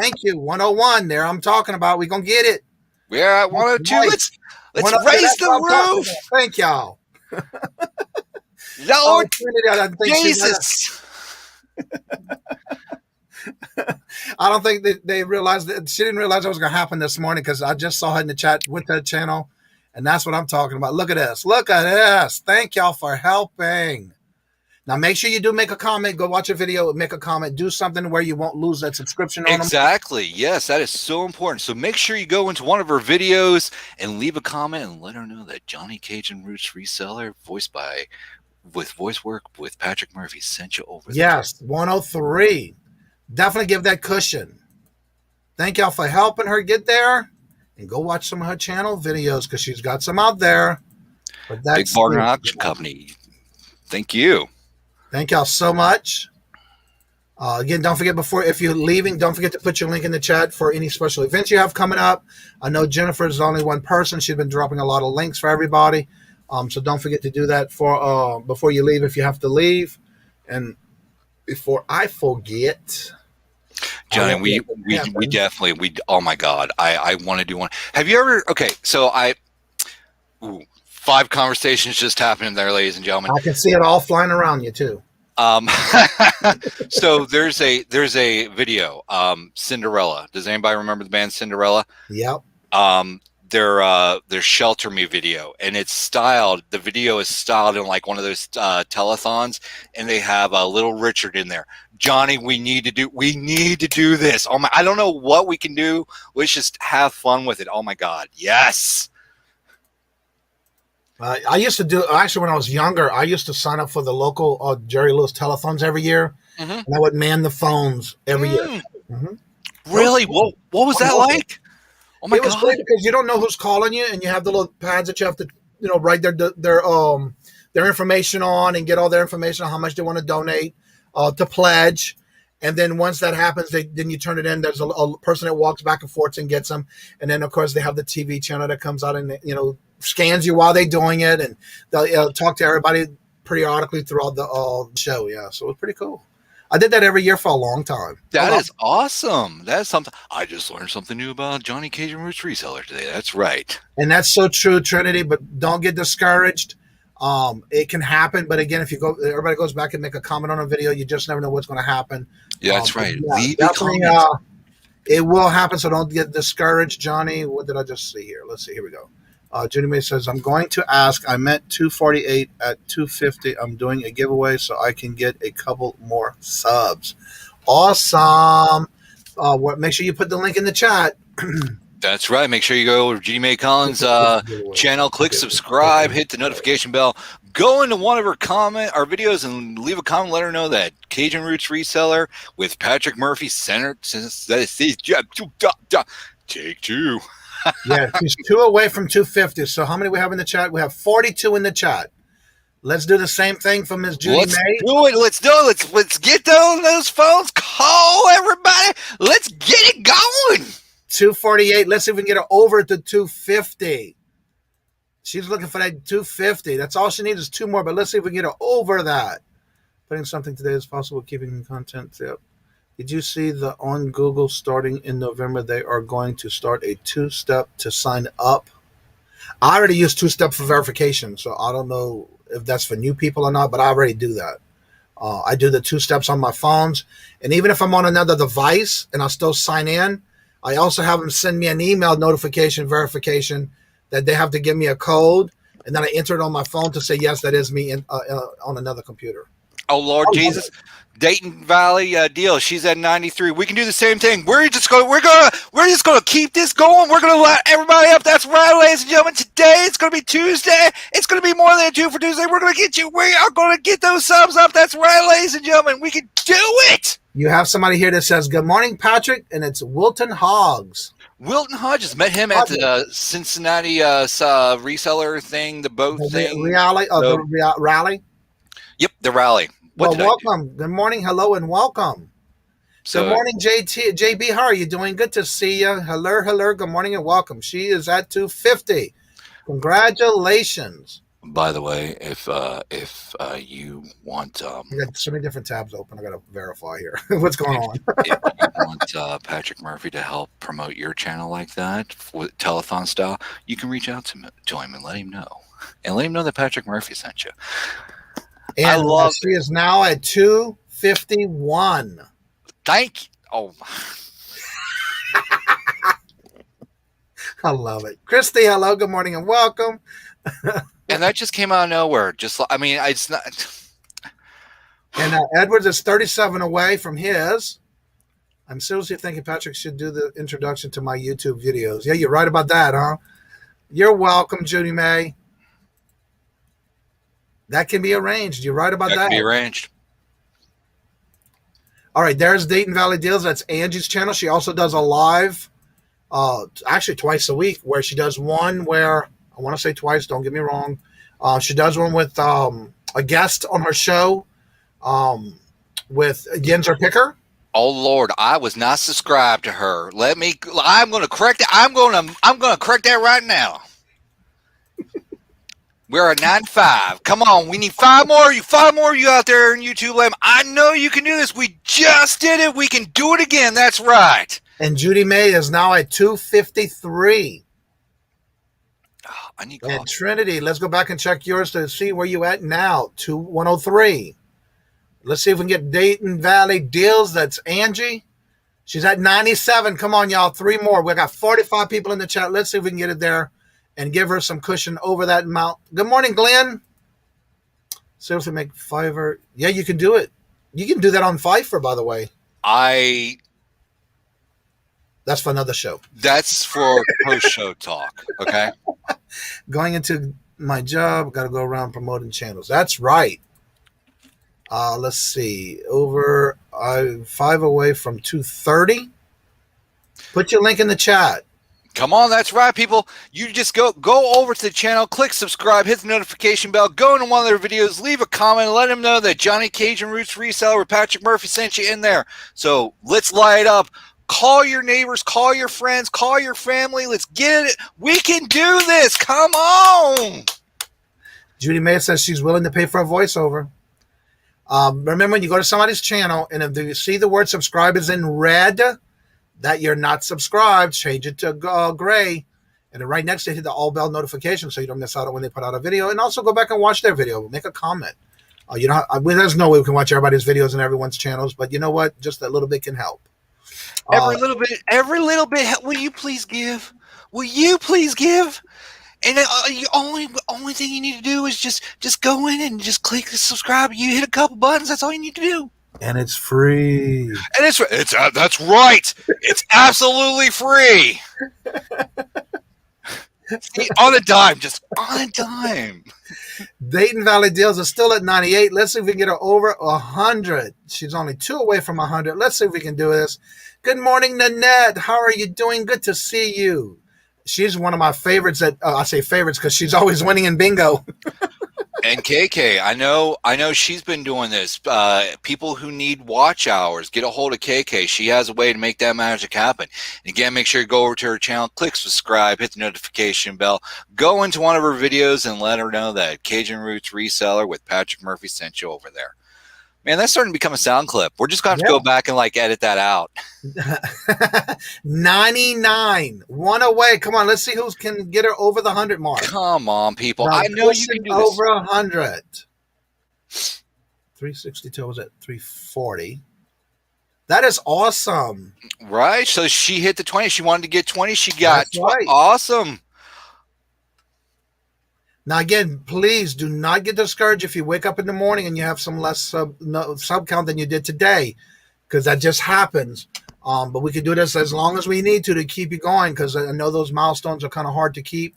Thank you. 101 there. I'm talking about. We're going to get it. We're at 102. Let's raise the roof. Thank y'all. Lord Jesus. I don't think they realized that. She didn't realize it was going to happen this morning because I just saw her in the chat with her channel. And that's what I'm talking about. Look at this. Look at this. Thank y'all for helping. Now, make sure you do make a comment. Go watch a video, make a comment. Do something where you won't lose that subscription on them. Exactly. Yes, that is so important. So make sure you go into one of her videos and leave a comment and let her know that Johnny Cajun Roots Reseller, with voice work with Patrick Murphy, sent you over there. Yes, 103. Definitely give that cushion. Thank y'all for helping her get there. And go watch some of her channel videos because she's got some out there. But that's Big Bargain Auction Company. Thank you. Thank y'all so much. Again, don't forget if you're leaving, don't forget to put your link in the chat for any special events you have coming up. I know Jennifer is only one person. She's been dropping a lot of links for everybody. So don't forget to do that before you leave if you have to leave. And before I forget, Johnny, won't we let that happen. definitely oh my God, I want to do one. Have you ever? Okay, so 5 conversations just happened there, ladies and gentlemen. I can see it all flying around you too. So there's a video, Cinderella. Does anybody remember the band Cinderella? Yep. Their Shelter Me video, and it's styled. The video is styled in like one of those telethons, and they have Little Richard in there. Johnny, we need to do this. Oh my! I don't know what we can do. Let's just have fun with it. Oh my God, yes. I used to do, actually, when I was younger, I used to sign up for the local Jerry Lewis telethons every year, and I would man the phones every year. Really? What was that like? Oh my it was God! great because you don't know who's calling you, and you have the little pads that you have to, write their information on and get all their information on how much they want to donate to pledge. And then once that happens, then you turn it in. There's a person that walks back and forth and gets them. And then, of course, they have the TV channel that comes out and, scans you while they're doing it. And they'll talk to everybody periodically throughout the show. Yeah, so it was pretty cool. I did that every year for a long time. That is awesome. That's something. I just learned something new about Johnny Cajun Roots Reseller today. That's right. And that's so true, Trinity, but don't get discouraged. It can happen, but again, if everybody goes back and make a comment on a video, you just never know what's going to happen. Yeah, that's right. Yeah, Leave definitely, a comment. it will happen, so don't get discouraged, Johnny. What did I just see here? Let's see. Here we go. Judy May says, I'm going to ask. I meant 248 at 250. I'm doing a giveaway so I can get a couple more subs. Awesome. Make sure you put the link in the chat. That's right. Make sure you go over to G. May Collins' channel, click subscribe, hit the notification bell, go into one of her videos and leave a comment. Let her know that Cajun Roots Reseller with Patrick Murphy centered. Take 2. Yeah, she's 2 away from 250. So how many we have in the chat? We have 42 in the chat. Let's do the same thing for Miss Judy May. Let's do it. Let's get on those phones. Call everybody. Let's get it going. 248. Let's see if we can get her over to 250. She's looking for that 250. That's all she needs is 2 more, but let's see if we can get her over that. Putting something today is possible, keeping content. Yep. Did you see on Google starting in November, they are going to start a 2-step to sign up? I already use 2-step for verification, so I don't know if that's for new people or not, but I already do that. I do the 2 steps on my phones, and even if I'm on another device and I still sign in, I also have them send me an email notification verification that they have to give me a code, and then I enter it on my phone to say, yes, that is me on another computer. Oh, Lord Jesus. Dayton Valley deal. She's at 93. We can do the same thing. We're just going to keep this going. We're going to let everybody up. That's right, ladies and gentlemen. Today it's going to be Tuesday. It's going to be more than a 2 for Tuesday. We are going to get those subs up. That's right, ladies and gentlemen. We can do it. You have somebody here that says, good morning, Patrick, and it's Wilton Hoggs. Wilton Hodges. Met him at the Cincinnati reseller thing, the boat thing. The rally? Yep, the rally. Welcome. Good morning, hello, and welcome. Good morning, JB. How are you doing? Good to see you. Hello. Good morning and welcome. She is at 250. Congratulations. By the way, if you want, I got so many different tabs open. I got to verify here. What's going on? If you want Patrick Murphy to help promote your channel like that, with telethon style, you can reach out to him and let him know, that Patrick Murphy sent you. And she is now at 251. Thank you. Oh, I love it. Christy, hello, good morning, and welcome. And that just came out of nowhere. It's not. And Edwards is 37 away from his. I'm seriously thinking Patrick should do the introduction to my YouTube videos. Yeah, you're right about that, huh? You're welcome, Judy May. That can be arranged. You're right about that. That can be arranged. All right, there's Dayton Valley Deals. That's Angie's channel. She also does a live, actually twice a week, where she does one where, I want to say twice, don't get me wrong. She does one with a guest on her show with Yenzer Picker. Oh Lord, I was not subscribed to her. I'm going to correct it. I'm going to correct that right now. We're at 9.5. Come on, we need 5 more. You 5 more of you out there in YouTube land. I know you can do this. We just did it. We can do it again. That's right. And Judy May is now at 253. Oh, I need And coffee. Trinity, let's go back and check yours to see where you at now. 103. Let's see if we can get Dayton Valley Deals. That's Angie. She's at 97. Come on, y'all. 3 more. We got 45 people in the chat. Let's see if we can get it there and give her some cushion over that amount. Good morning, Glenn. Seriously, make Fiverr. Yeah, you can do it. You can do that on Fiverr, by the way. That's for another show. That's for post-show talk, okay? Going into my job, got to go around promoting channels. That's right. Let's see. Over 5 away from 230. Put your link in the chat. Come on, that's right, people. You just go over to the channel, click subscribe, hit the notification bell, go into one of their videos, leave a comment, let them know that Johnny Cajun Roots Reseller with Patrick Murphy sent you in there. So let's light up. Call your neighbors, call your friends, call your family. Let's get it. We can do this. Come on. Judy May says she's willing to pay for a voiceover. Remember, when you go to somebody's channel and if you see the word subscribe is in red, that you're not subscribed, change it to gray. And then right next to it, hit the all bell notification so you don't miss out on when they put out a video. And also go back and watch their video. Make a comment. There's no way we can watch everybody's videos and everyone's channels, but you know what? Just that little bit can help. Every little bit. Will you please give? Will you please give? And the only thing you need to do is just go in and just click the subscribe. You hit a couple buttons. That's all you need to do. And it's free. And it's that's right. It's absolutely free. See, on a dime, just on a dime. Dayton Valley Deals is still at 98. Let's see if we can get her over 100. She's only 2 away from 100. Let's see if we can do this. Good morning, Nanette. How are you doing? Good to see you. She's one of my favorites. I say favorites because she's always winning in bingo. And KK, I know she's been doing this. People who need watch hours, get a hold of KK. She has a way to make that magic happen. And again, make sure you go over to her channel, click subscribe, hit the notification bell, go into one of her videos and let her know that Cajun Roots Reseller with Patrick Murphy sent you over there. Man, that's starting to become a sound clip. We're just going to have to go back and edit that out. 99. 1 away. Come on, let's see who can get her over the 100 mark. Come on, people. Now, I know you can do this. Over 100. 362 was at 340. That is awesome. Right? So she hit the 20. She wanted to get 20. She got right. Awesome. Now, again, please do not get discouraged if you wake up in the morning and you have some less sub count than you did today, because that just happens. But we can do this as long as we need to keep you going, because I know those milestones are kind of hard to keep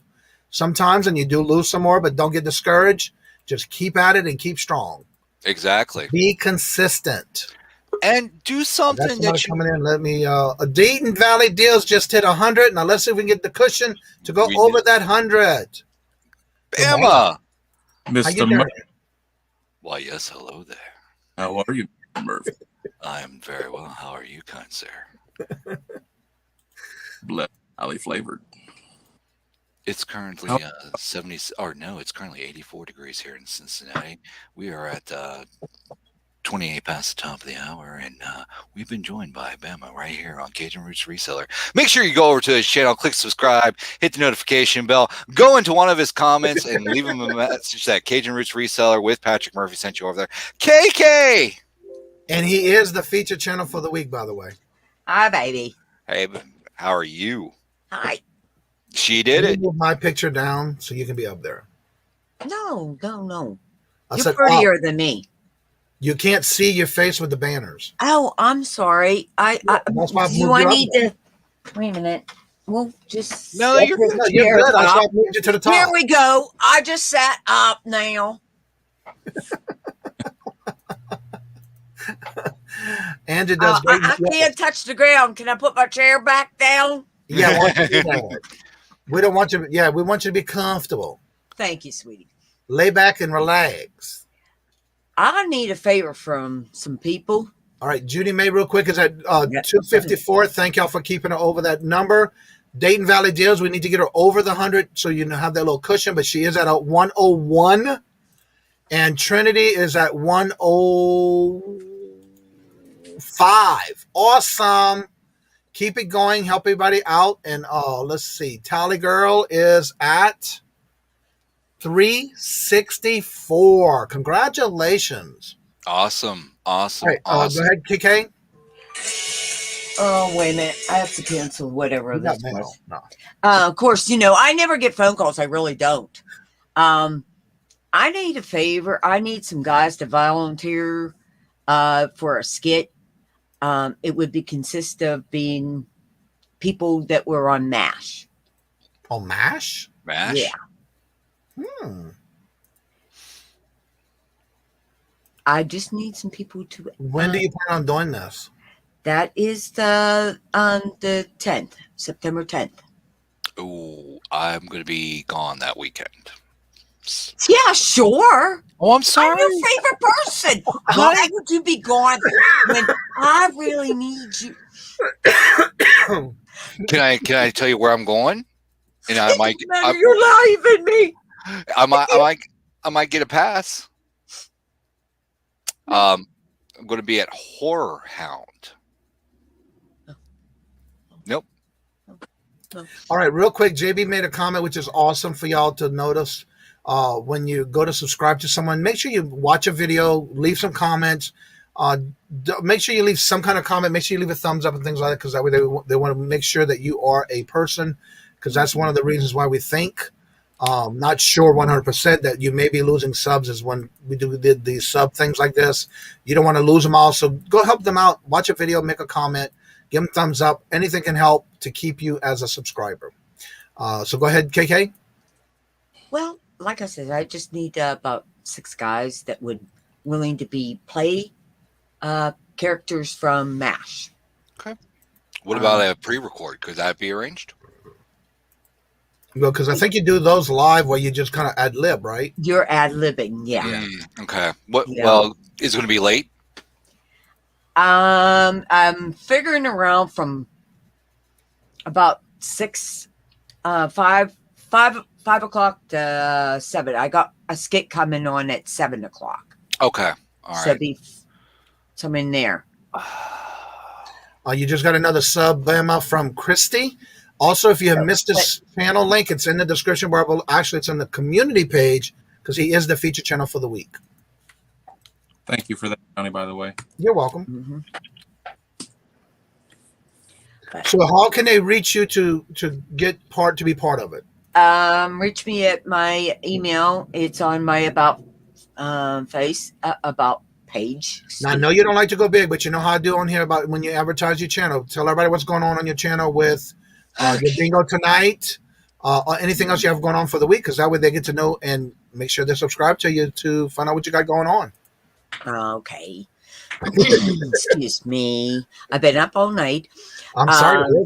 sometimes, and you do lose some more, but don't get discouraged. Just keep at it and keep strong. Exactly. Be consistent. And do something that's coming in. Let me. Dayton Valley Deals just hit 100. Now let's see if we can get the cushion to go over that 100. Bama. Mr. Murphy. Why, yes, hello there. How are you, Murphy? I am very well. How are you, kind sir? Highly flavored. It's currently 70, or no, it's currently 84 degrees here in Cincinnati. We are at 28 past the top of the hour, and we've been joined by Bama right here on Cajun Roots Reseller. Make sure you go over to his channel, click subscribe, hit the notification bell, go into one of his comments, and leave him a message that Cajun Roots Reseller with Patrick Murphy sent you over there. KK! And he is the feature channel for the week, by the way. Hi, baby. Hey, how are you? Hi. She did it. Move my picture down so you can be up there. No. I You're said, prettier than me. You can't see your face with the banners. Oh, I'm sorry. That's why I do moved I you need up. to? Wait a minute. Well, just no, you're good. You're good. That's why I moved you to the top. Here we go. I just sat up now. Andrew does great. I can't touch the ground. Can I put my chair back down? Yeah, why don't you do that? We don't want you. Yeah, we want you to be comfortable. Thank you, sweetie. Lay back and relax. I need a favor from some people. All right, Judy May, real quick, is at 254. Thank y'all for keeping it over that number. Dayton Valley Deals, we need to get her over the 100 so you have that little cushion, but she is at a 101. And Trinity is at 105. Awesome. Keep it going. Help everybody out. And let's see. Tally Girl is at 364. Congratulations. Awesome. Awesome. All right, awesome. go ahead, KK. Oh, wait a minute. I have to cancel whatever this was. No. Of course, I never get phone calls. I really don't. I need a favor. I need some guys to volunteer for a skit. It would consist of being people that were on MASH. Oh, MASH? MASH? Yeah. Hmm. I just need some people to. When do you plan on doing this? That is the 10th, September 10th. Ooh, I'm going to be gone that weekend. Yeah, sure. Oh, I'm sorry. I'm your favorite person. Why would you be gone when I really need you? Can I tell you where I'm going? And I might. You're leaving me. I might get a pass. I'm going to be at Horror Hound. Nope. All right, real quick. JB made a comment, which is awesome for y'all to notice. When you go to subscribe to someone, make sure you watch a video, leave some comments. Make sure you leave some kind of comment. Make sure you leave a thumbs up and things like that, because that way they want to make sure that you are a person, because that's one of the reasons why we think. Not sure 100% that you may be losing subs is when we did these sub things like this. You don't want to lose them all, so go help them out. Watch a video, make a comment, give them thumbs up. Anything can help to keep you as a subscriber. So go ahead, KK. Well, like I said, I just need about 6 guys that would willing to play characters from MASH. Okay. What about a pre-record? Could that be arranged? Well, because I think you do those live where you just kind of ad lib, right? You're ad libbing, yeah. Okay. What? Yeah. Well, is it going to be late? I'm figuring around from about 5 o'clock to 7. I got a skit coming on at 7 o'clock. Okay. All right. So be some in there. You just got another sub, Bama, from Christy. Also, if you have missed this channel link, it's in the description bar. Actually, it's on the community page because he is the feature channel for the week. Thank you for that, Johnny, by the way. You're welcome. Mm-hmm. So how can they reach you to be part of it? Reach me at my email. It's on my about page. Now, I know you don't like to go big, but you know how I do on here about when you advertise your channel. Tell everybody what's going on your channel with your bingo tonight, or anything else you have going on for the week, because that way they get to know and make sure they're subscribed to you to find out what you got going on. Okay. Excuse me. I've been up all night. I'm sorry to hear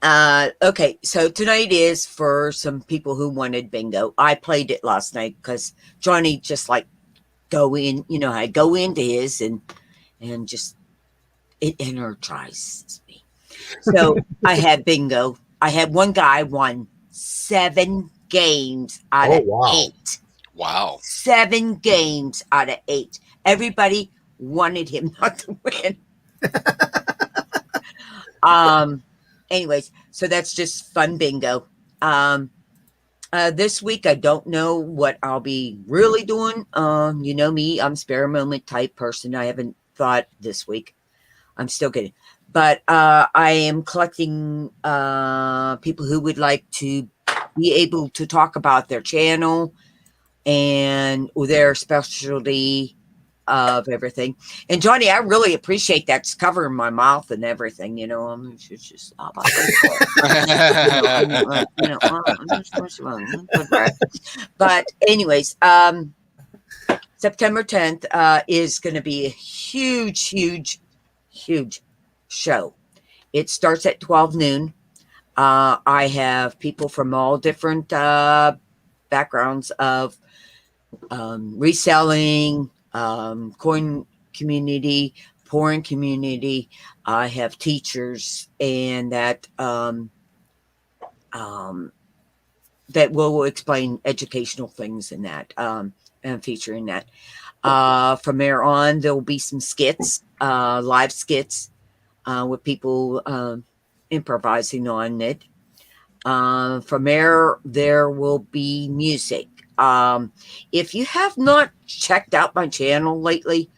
that. Okay, so tonight is for some people who wanted bingo. I played it last night because Johnny just go in, I go into his and just it energizes me. So I had bingo. I had one guy won 7 games out of 8. Wow. 7 games out of 8. Everybody wanted him not to win. Anyways, so that's just fun bingo. This week, I don't know what I'll be really doing. You know me, I'm spare moment type person. I haven't thought this week. I'm still getting, but I am collecting people who would like to be able to talk about their channel and their specialty of everything. And Johnny, I really appreciate that. It's covering my mouth and everything, it's just but anyways, September 10th is going to be a huge show. It starts at 12 noon. I have people from all different backgrounds of reselling, coin community, pouring community. I have teachers, and that that will explain educational things in that, and featuring that. From there on, there will be some skits, live skits, with people improvising on it. From there will be music. If you have not checked out my channel lately,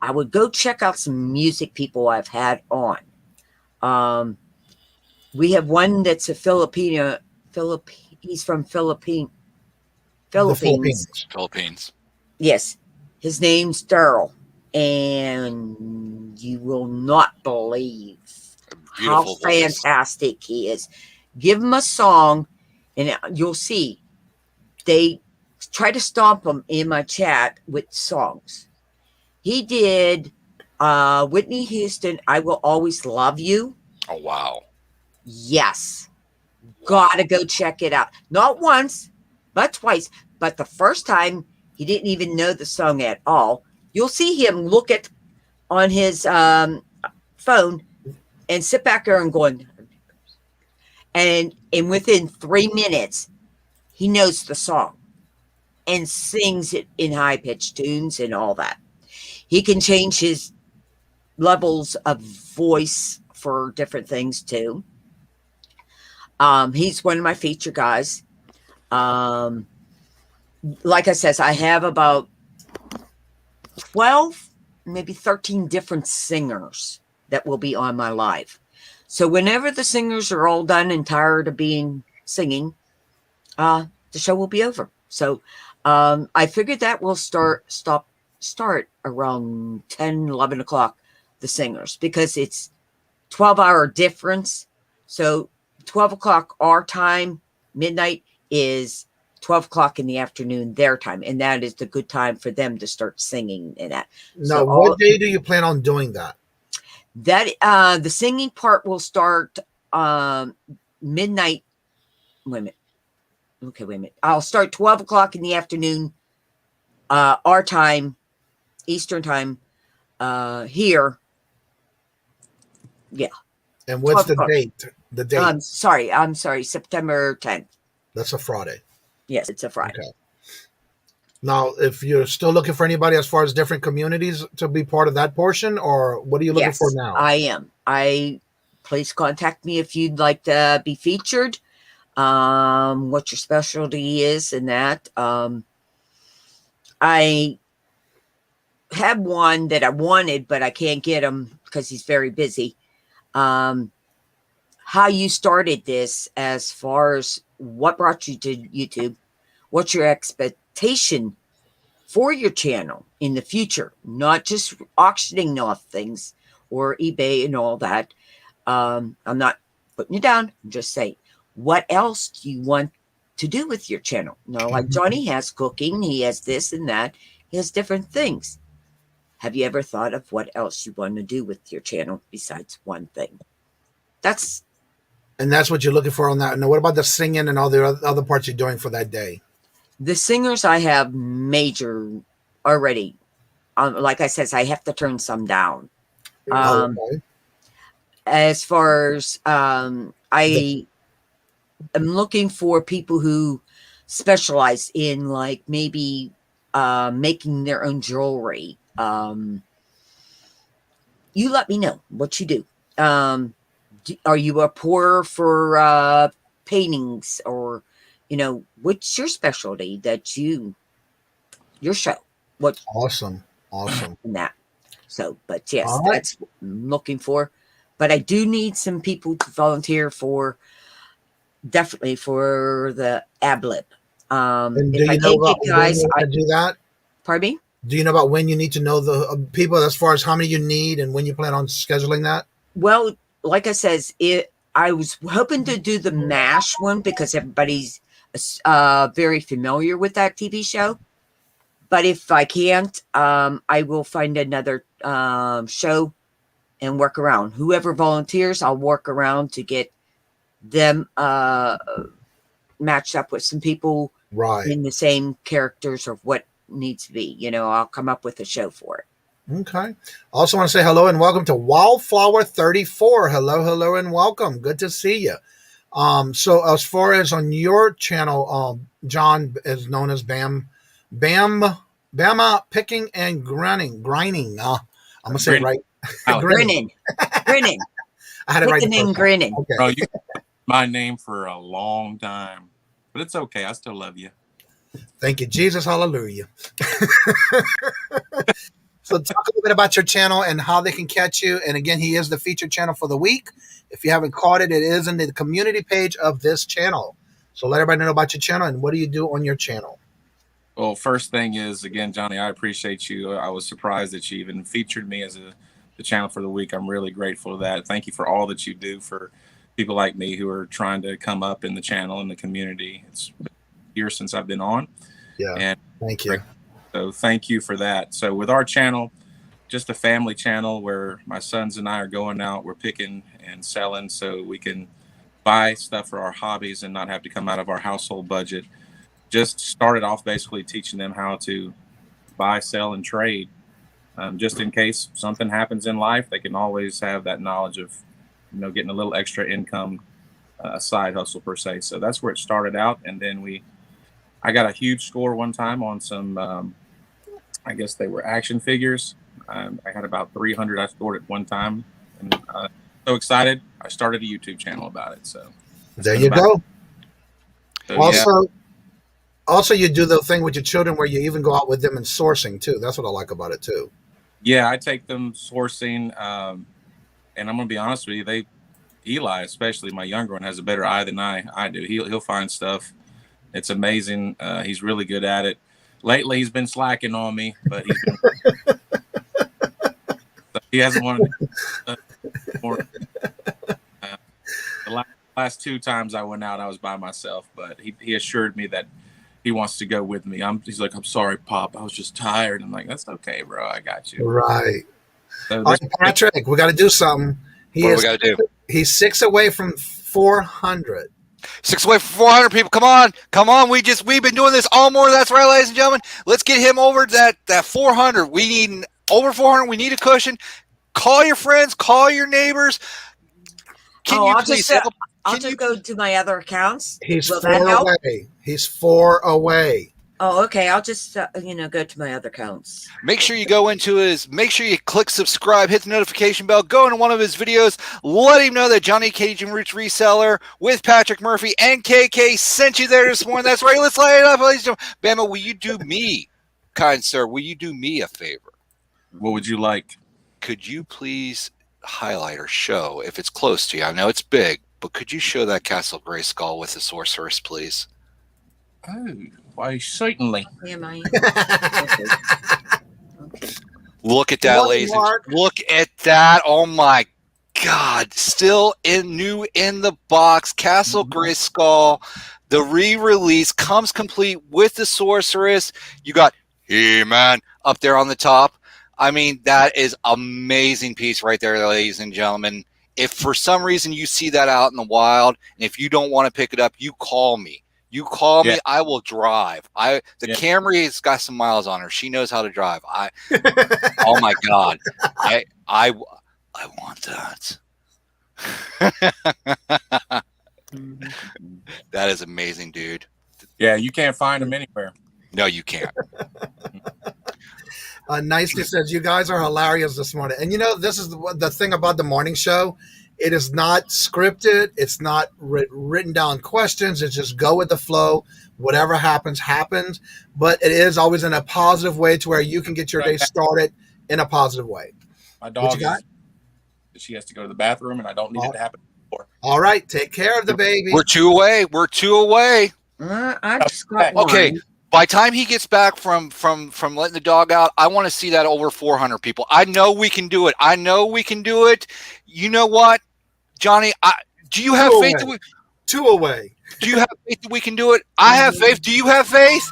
I would go check out some music people I've had on. We have one that's a Filipino. He's from Philippines. Philippines. Yes, his name's Daryl, and you will not believe how fantastic he is. Give him a song, and you'll see. They try to stomp him in my chat with songs. He did Whitney Houston, "I Will Always Love You." Oh, wow. Yes. Gotta go check it out. Not once, but twice. But the first time, he didn't even know the song at all. You'll see him look at on his phone and sit back there and going, and within 3 minutes, he knows the song and sings it in high-pitched tunes and all that. He can change his levels of voice for different things too. He's one of my feature guys. Like I says, I have about 12, maybe 13 different singers that will be on my live. So whenever the singers are all done and tired of singing, the show will be over. So I figured that will start around 10, 11 o'clock, the singers, because it's 12-hour difference. So 12 o'clock our time, midnight, is 12 o'clock in the afternoon their time, and that is the good time for them to start singing and that. Now, so what day do you plan on doing that? That the singing part will start midnight. Wait a minute. Okay, wait a minute. I'll start 12 o'clock in the afternoon, our time, Eastern time, here. Yeah. And what's the date? The date? I'm sorry, September 10th. That's a Friday. Yes, it's a Friday. Okay. Now, if you're still looking for anybody as far as different communities to be part of that portion, or what are you looking for now? I am. Please contact me if you'd like to be featured. What your specialty is and that. I have one that I wanted, but I can't get him because he's very busy. How you started this, as far as what brought you to YouTube, what's your expectation for your channel in the future, not just auctioning off things or eBay and all that. I'm not putting you down. I'm just saying, what else do you want to do with your channel? Now, like Johnny has cooking, he has this and that, he has different things. Have you ever thought of what else you want to do with your channel besides one thing? And that's what you're looking for on that. Now, what about the singing and all the other parts you're doing for that day? The singers I have major already. Like I said, I have to turn some down. Okay. As far as I am looking for people who specialize in, like, maybe making their own jewelry. You let me know what you do. Are you a pourer for paintings, or, what's your specialty that your show? What? Awesome. And that. So, but yes, that's what I'm looking for. But I do need some people to volunteer definitely for the ad-lib. And do you know about when you want to do that? Pardon me? Do you know about when you need to know the people, as far as how many you need and when you plan on scheduling that? Well, like I says, I was hoping to do the MASH one because everybody's very familiar with that TV show. But if I can't, I will find another show and work around. Whoever volunteers, I'll work around to get them matched up with some people in the same characters of what needs to be. I'll come up with a show for it. Okay. Also want to say hello and welcome to Wildflower 34. Hello and welcome. Good to see you. So as far as on your channel, John is known as Bama picking and grinding. I'm gonna say it right. Grinning. I had it right. Picking and grinning. Okay. Bro, you my name for a long time, but it's okay. I still love you. Thank you, Jesus. Hallelujah. So talk a little bit about your channel and how they can catch you. And again, he is the featured channel for the week. If you haven't caught it, it is in the community page of this channel. So let everybody know about your channel and what do you do on your channel? Well, first thing is, again, Johnny, I appreciate you. I was surprised that you even featured me as the channel for the week. I'm really grateful for that. Thank you for all that you do for people like me who are trying to come up in the channel and the community. It's been years since I've been on. Yeah, and thank you. So thank you for that. So with our channel, just a family channel where my sons and I are going out, we're picking and selling so we can buy stuff for our hobbies and not have to come out of our household budget. Just started off basically teaching them how to buy, sell, and trade. Just in case something happens in life, they can always have that knowledge of, getting a little extra income, side hustle per se. So that's where it started out. And then I got a huge score one time on some, I guess they were action figures. I had about 300 I scored at one time. And so excited, I started a YouTube channel about it. So there you go. So, Also, you do the thing with your children where you even go out with them and sourcing too. That's what I like about it too. Yeah, I take them sourcing, and I'm gonna be honest with you. Eli, especially my younger one, has a better eye than I do. He'll find stuff. It's amazing. He's really good at it. Lately, he's been slacking on me, but he hasn't wanted to more. The last 2 times I went out, I was by myself, but he assured me that he wants to go with me. He's like, I'm sorry, Pop. I was just tired. I'm like, that's okay, bro. I got you. Right. So All right, Patrick, we got to do something. What do we got to do? He's 6 away from 400. 6 away from 400 people. Come on. We've been doing this all morning. That's right, ladies and gentlemen. Let's get him over that 400. We need over 400. We need a cushion. Call your friends. Call your neighbors. I'll just go to my other accounts. He's 4 away. He's 4 away. Oh, okay. I'll just go to my other accounts. Make sure you make sure you click subscribe, hit the notification bell, go into one of his videos, let him know that Johnny Cajun Roots Reseller with Patrick Murphy and KK sent you there this morning. That's right. Let's light it up, ladies and gentlemen. Bama, will you do me, kind sir, will you do me a favor? What would you like? Could you please highlight or show, if it's close to you, I know it's big, but could you show that Castle Grayskull with the sorceress, please? Oh, why, certainly. Am I? Okay. Look at that, ladies. Look at that. Oh, my God. Still new in the box. Castle Grayskull. The re-release comes complete with the sorceress. You got He-Man up there on the top. I mean, that is amazing piece right there, ladies and gentlemen. If for some reason you see that out in the wild, and if you don't want to pick it up, you call me. You call me, I will drive. The Camry has got some miles on her. She knows how to drive. Oh my God. I want that. That is amazing, dude. Yeah, you can't find them anywhere. No, you can't. Nicely says, you guys are hilarious this morning. And this is the thing about the morning show. It is not scripted. It's not written down questions. It's just go with the flow. Whatever happens, happens. But it is always in a positive way to where you can get your day started in a positive way. My dog, she has to go to the bathroom, and I don't need it to happen before. All right. Take care of the baby. We're 2 away. I just got okay. one. By the time he gets back from letting the dog out, I want to see that over 400 people. I know we can do it. You know what, Johnny? Do you have faith that 2 away. Do you have faith that we can do it? I have faith. Do you have faith?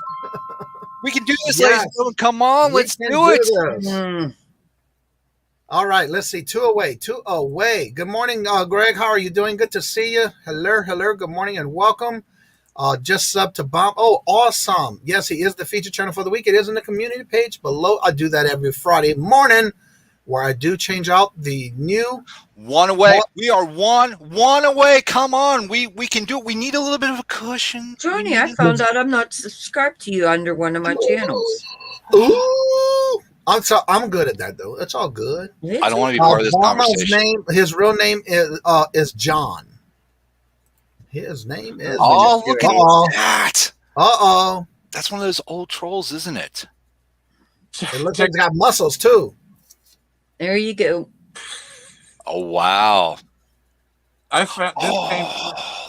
We can do this, ladies and gentlemen. Come on, let's do it. All right, let's see. 2 away. 2 away. Good morning, Greg. How are you doing? Good to see you. Hello. Good morning and welcome. Just sub to Bomb. Oh, awesome. Yes, he is the feature channel for the week. It is in the community page below. I do that every Friday morning where I do change out the new one away. We are one away. Come on, we can do it. We need a little bit of a cushion. Johnny, I found out I'm not subscribed to you under one of my channels. Ooh. I'm good at that though. It's all good. I don't want to be part of this conversation. His real name is John. His name is. Oh, look at that! Uh-oh. That's one of those old trolls, isn't it? It looks like they got muscles too. There you go. Oh wow! I found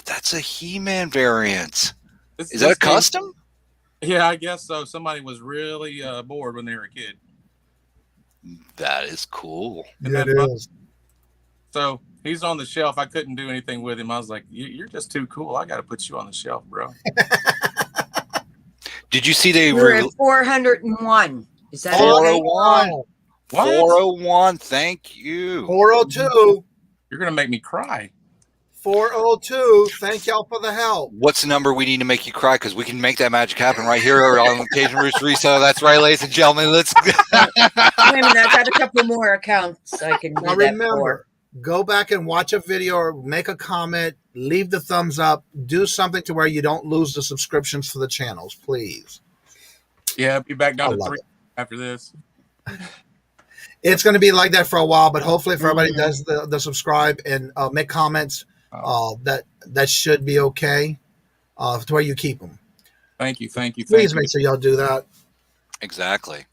that's a He-Man variant. Is that a custom? Yeah, I guess so. Somebody was really bored when they were a kid. That is cool. Yeah, it is. So he's on the shelf. I couldn't do anything with him. I was like, "You're just too cool. I got to put you on the shelf, bro." Did you see they were at 401? Is that 401? What? 401. Thank you. 402. You're gonna make me cry. 402. Thank y'all for the help. What's the number we need to make you cry? Because we can make that magic happen right here on Cajun Roots Reseller. That's right, ladies and gentlemen. Let's go. Wait a minute, I've got a couple more accounts I can do now that remember, for. Go back and watch a video or make a comment, leave the thumbs up, do something to where you don't lose the subscriptions for the channels, please. Yeah, be back down to 3 after this. It's going to be like that for a while, but hopefully if everybody does the subscribe and make comments, that should be okay to where you keep them. Thank you. Please make sure y'all do that. Exactly.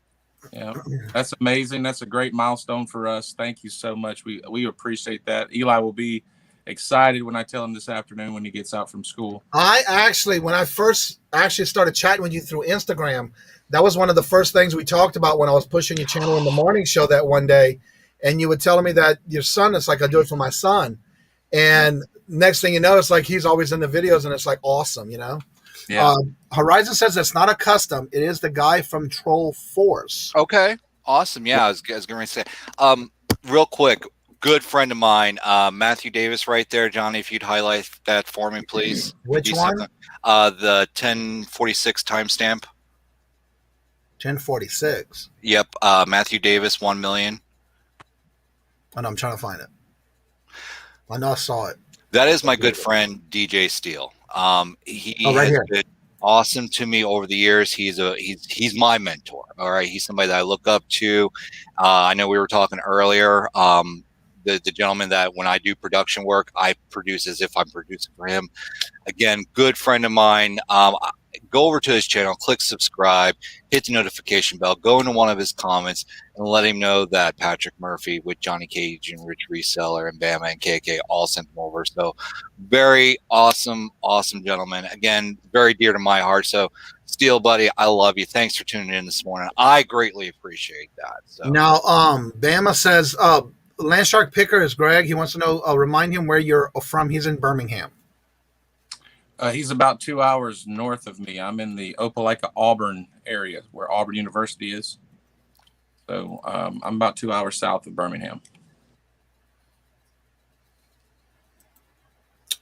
Yeah, that's amazing. That's a great milestone for us. Thank you so much. We appreciate that. Eli will be excited when I tell him this afternoon when he gets out from school. When I first started chatting with you through Instagram, that was one of the first things we talked about when I was pushing your channel in the morning show that one day. And you were telling me that your son, it's like I do it for my son. And next thing you know, it's like he's always in the videos and it's like awesome, you know? Yeah. Horizon says it's not a custom. It is the guy from Troll Force. Okay. Awesome. Yeah, I was going to say, real quick, good friend of mine, Matthew Davis right there. Johnny, if you'd highlight that for me, please. Which one? The 1046 timestamp. 1046. Yep. Matthew Davis, 1 million. Oh, no, I'm trying to find it. I know I saw it. That is my good friend, DJ Steele. He right has here. been awesome to me over the years. He's my mentor. All right. He's somebody that I look up to. I know we were talking earlier. The gentleman that when I do production work, I produce as if I'm producing for him. Again, good friend of mine. Go over to his channel, click subscribe, hit the notification bell, go into one of his comments and let him know that Patrick Murphy with Johnny Cage and Rich Reseller and Bama and KK all sent him over. So very awesome gentleman. Again, very dear to my heart. So Steele, buddy, I love you. Thanks for tuning in this morning. I greatly appreciate that. So now, Bama says, Landshark Picker is Greg. He wants to know, remind him where you're from. He's in Birmingham. He's about 2 hours north of me. I'm in the Opelika, Auburn area where Auburn University is. So I'm about 2 hours south of Birmingham.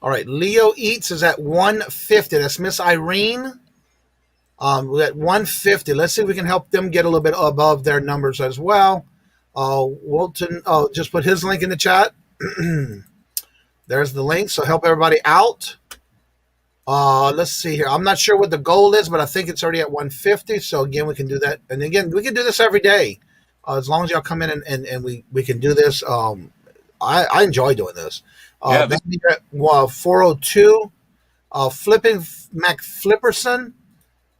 All right. Leo Eats is at 150. That's Miss Irene. We're at 150. Let's see if we can help them get a little bit above their numbers as well. Walton, just put his link in the chat. There's the link. So help everybody out. Let's see here. I'm not sure what the goal is, but I think it's already at 150. So again, we can do that. And again, we can do this every day. As long as y'all come in and we can do this. I enjoy doing this. Yeah, At 402. Flipping Mac Flipperson.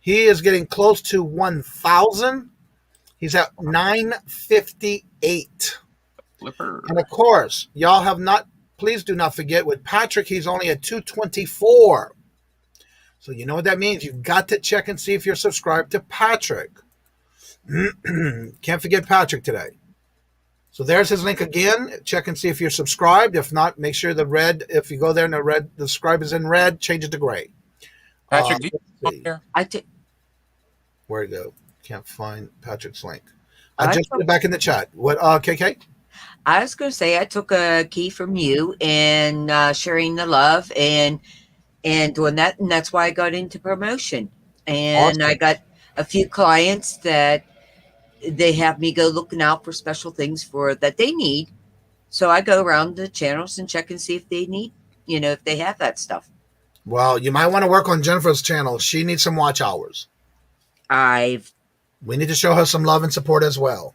He is getting close to 1,000. He's at 958. Flipper. And of course, y'all have not, please do not forget with Patrick, he's only at 224. So you know what that means. You've got to check and see if you're subscribed to Patrick. Can't forget Patrick today. So there's his link again. Check and see if you're subscribed. If not, make sure the red, if you go there and the subscribe is in red, change it to gray. Patrick, do you here? Where'd it go? Can't find Patrick's link. I just put it back in the chat. What, KK? I was going to say I took a key from you and sharing the love and doing that, and that's why I got into promotion. And Awesome. I got a few clients that they have me go looking out for special things for that they need. So I go around the channels and check and see if they need, if they have that stuff. Well, you might want to work on Jennifer's channel. She needs some watch hours. We need to show her some love and support as well.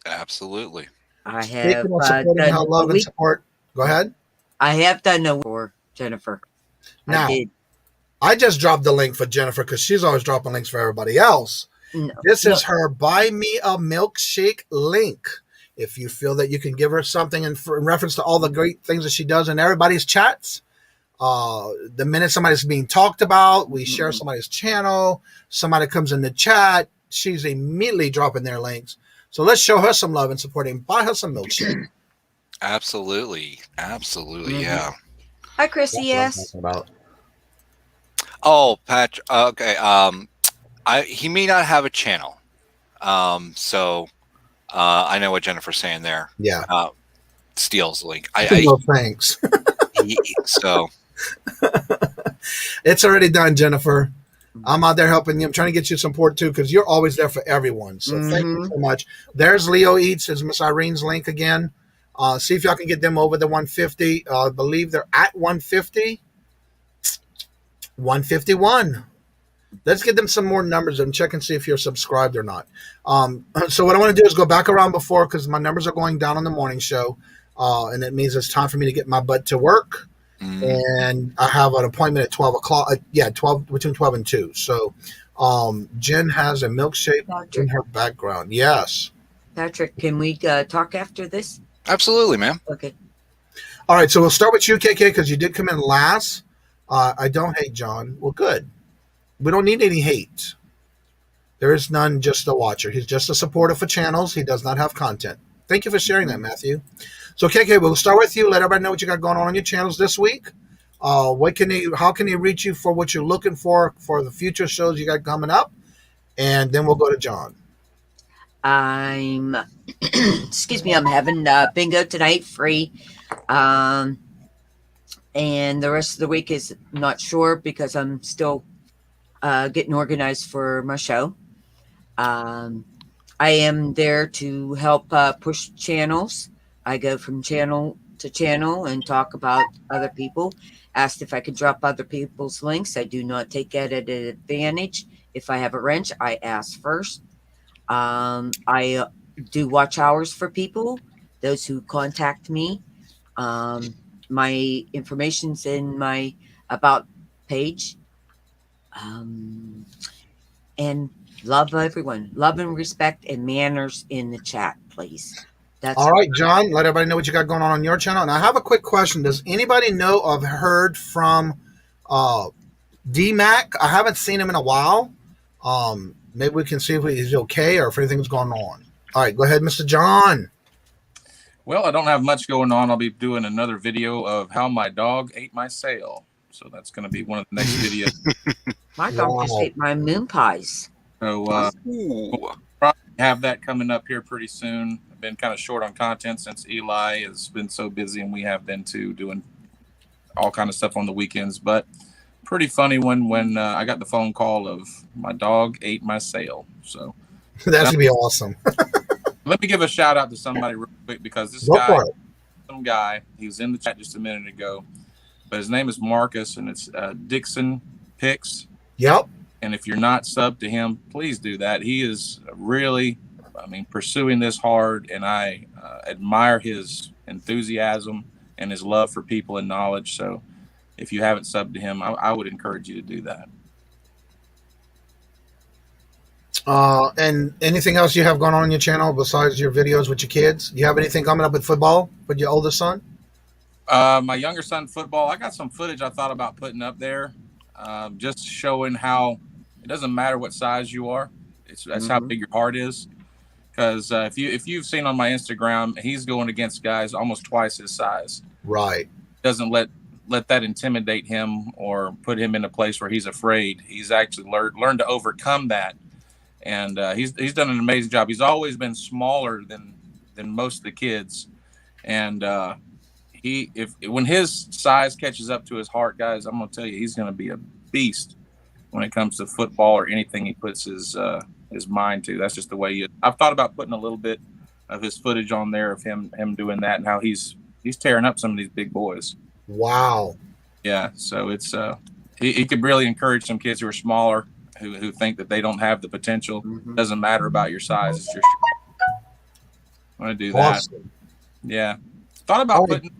Absolutely. I have supporting her love and support. Go ahead. I have done no for Jennifer. Now, I just dropped the link for Jennifer because she's always dropping links for everybody else. This is her Buy Me a Milkshake link. If you feel that you can give her something in reference to all the great things that she does in everybody's chats, the minute somebody's being talked about, we share somebody's channel, somebody comes in the chat, she's immediately dropping their links. So let's show her some love and support and buy her some milkshake. Absolutely. Yeah. Hi, Chrissy. Yes. Oh, Patrick. Okay. He may not have a channel. So I know what Jennifer's saying there. Yeah. Steals the link. Thanks. So it's already done, Jennifer. I'm out there helping you. I'm trying to get you support too, because you're always there for everyone. So thank you so much. There's Leo Eats, is Miss Irene's link again. See if y'all can get them over the 150. I believe they're at 150. 151. Let's get them some more numbers and check and see if you're subscribed or not. So what I want to do is go back around before, because my numbers are going down on the morning show. And it means it's time for me to get my butt to work. And I have an appointment at 12 o'clock. Between 12 and 2. So Jen has a milkshake in her background. Yes. Patrick, can we talk after this? Absolutely, ma'am. Okay. All right. So we'll start with you, KK, because you did come in last. I don't hate John. Well, good. We don't need any hate. There is none, just a watcher. He's just a supporter for channels. He does not have content. Thank you for sharing that, Matthew. So, KK, we'll start with you. Let everybody know what you got going on your channels this week. How can they reach you for what you're looking for the future shows you got coming up? And then we'll go to John. I'm having bingo tonight, free. And the rest of the week is not sure because I'm still getting organized for my show. I am there to help push channels. I go from channel to channel and talk about other people. Asked if I could drop other people's links. I do not take that at an advantage. If I have a wrench, I ask first. I do watch hours for people, those who contact me. My information's in my about page. And love everyone. Love and respect and manners in the chat, please. That's all right, John. Let everybody know what you got going on your channel. And I have a quick question. Does anybody know of heard from D-Mac? I haven't seen him in a while. Maybe we can see if he's okay or if anything's going on. All right, go ahead, Mr. John. Well, I don't have much going on. I'll be doing another video of how my dog ate my sale. So that's going to be one of the next videos. My dog just ate my moon pies. So we'll probably have that coming up here pretty soon. I've been kind of short on content since Eli has been so busy, and we have been too, doing all kind of stuff on the weekends. But pretty funny when I got the phone call of my dog ate my sale. So that's gonna be awesome. Let me give a shout out to somebody real quick, because this guy, he was in the chat just a minute ago, but his name is Marcus, and it's Dixon Picks. Yep. And if you're not subbed to him, please do that. He is really, pursuing this hard, and I admire his enthusiasm and his love for people and knowledge. So if you haven't subbed to him, I would encourage you to do that. And anything else you have going on your channel besides your videos with your kids? Do you have anything coming up with football with your oldest son? My younger son, football. I got some footage I thought about putting up there, just showing how it doesn't matter what size you are. That's how big your heart is. Because if you've seen on my Instagram, he's going against guys almost twice his size. Right. Doesn't let that intimidate him or put him in a place where he's afraid. He's actually learned to overcome that, and he's done an amazing job. He's always been smaller than most of the kids, and when his size catches up to his heart, guys, I'm gonna tell you, he's gonna be a beast when it comes to football or anything he puts his his mind to. That's just the way he is. I've thought about putting a little bit of his footage on there of him doing that and how he's tearing up some of these big boys. Wow. Yeah. So it's he could really encourage some kids who are smaller who think that they don't have the potential. Doesn't matter about your size. It's your I want to do that. Awesome. Yeah. Thought about putting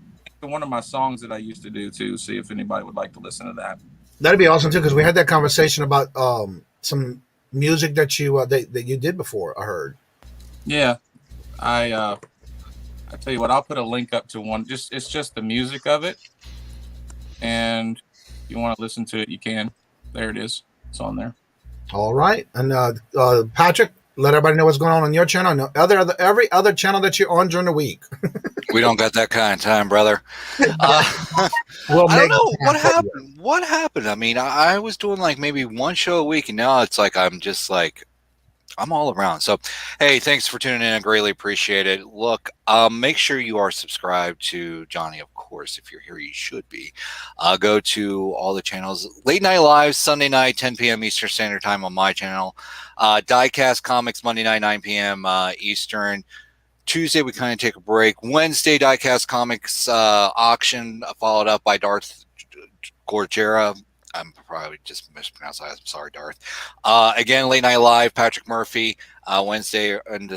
one of my songs that I used to do too. See if anybody would like to listen to that. That'd be awesome too, because we had that conversation about some music that you that you did before. I heard. Yeah, I tell you what, I'll put a link up to one. It's just the music of it, and if you want to listen to it, you can. There it is. It's on there. All right, and Patrick, let everybody know what's going on your channel and every other channel that you're on during the week. We don't got that kind of time, brother. I don't know what happened. What happened? I mean, I was doing like maybe one show a week, and now it's like I'm just like I'm all around. So, hey, thanks for tuning in. I greatly appreciate it. Look, make sure you are subscribed to Johnny, of course. If you're here, you should be. Go to all the channels. Late Night Live, Sunday night, 10 p.m. Eastern Standard Time on my channel. Diecast Comics, Monday night, 9 p.m. Eastern. Tuesday, we kind of take a break. Wednesday, Diecast Comics auction, followed up by Darth Gorgera. I'm probably just mispronounced that. I'm sorry, Darth. Again, Late Night Live, Patrick Murphy, Wednesday and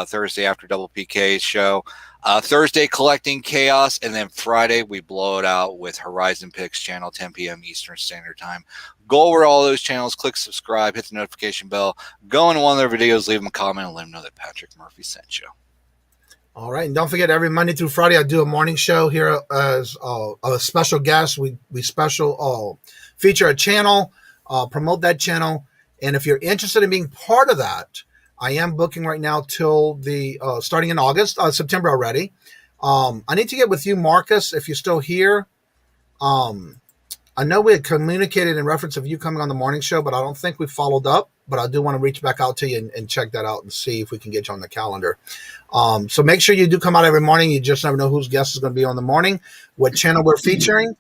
Thursday after Double PK's show. Thursday, Collecting Chaos, and then Friday, we blow it out with Horizon Picks channel, 10 p.m. Eastern Standard Time. Go over to all those channels, click subscribe, hit the notification bell, go into one of their videos, leave them a comment, and let them know that Patrick Murphy sent you. All right, and don't forget, every Monday through Friday, I do a morning show here as a special guest. We special feature a channel, promote that channel, and if you're interested in being part of that, I am booking right now till the starting in August, September already. I need to get with you, Marcus, if you're still here. I know we had communicated in reference of you coming on the morning show, but I don't think we followed up. But I do want to reach back out to you and check that out and see if we can get you on the calendar. So make sure you do come out every morning. You just never know whose guest is going to be on the morning, what channel we're featuring.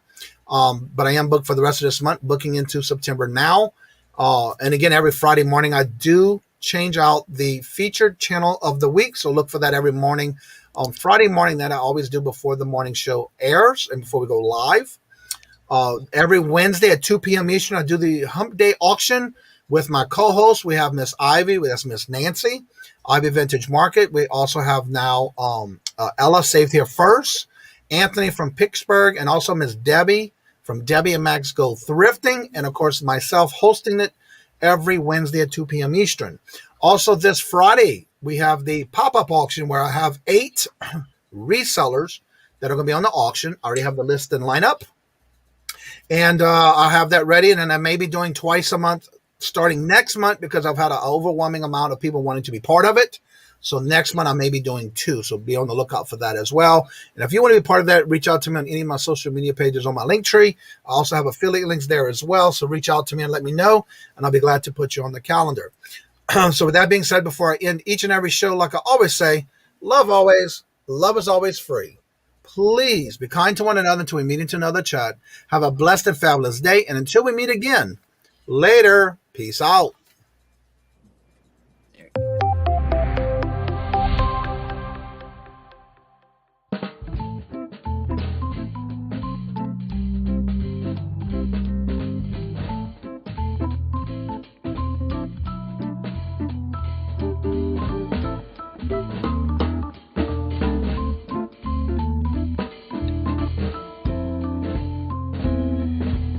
But I am booked for the rest of this month, booking into September now. And again, every Friday morning, I do change out the featured channel of the week. So look for that every morning. On Friday morning, that I always do before the morning show airs and before we go live. Every Wednesday at 2 p.m. Eastern, I do the Hump Day auction with my co-host. We have Miss Ivy. That's Miss Nancy, Ivy Vintage Market. We also have now Ella Saved Here First, Anthony from Pittsburgh, and also Miss Debbie from Debbie and Max Go Thrifting, and of course myself hosting it every Wednesday at 2 p.m. Eastern. Also this Friday, we have the pop-up auction where I have 8 resellers that are going to be on the auction. I already have the list and lineup. And I'll have that ready, and then I may be doing twice a month starting next month because I've had an overwhelming amount of people wanting to be part of it. So next month I may be doing 2, so be on the lookout for that as well. And if you want to be part of that, reach out to me on any of my social media pages on my link tree. I also have affiliate links there as well, so reach out to me and let me know, and I'll be glad to put you on the calendar. So with that being said, before I end each and every show, like I always say, love always, love is always free. Please be kind to one another until we meet into another chat. Have a blessed and fabulous day. And until we meet again, later. Peace out.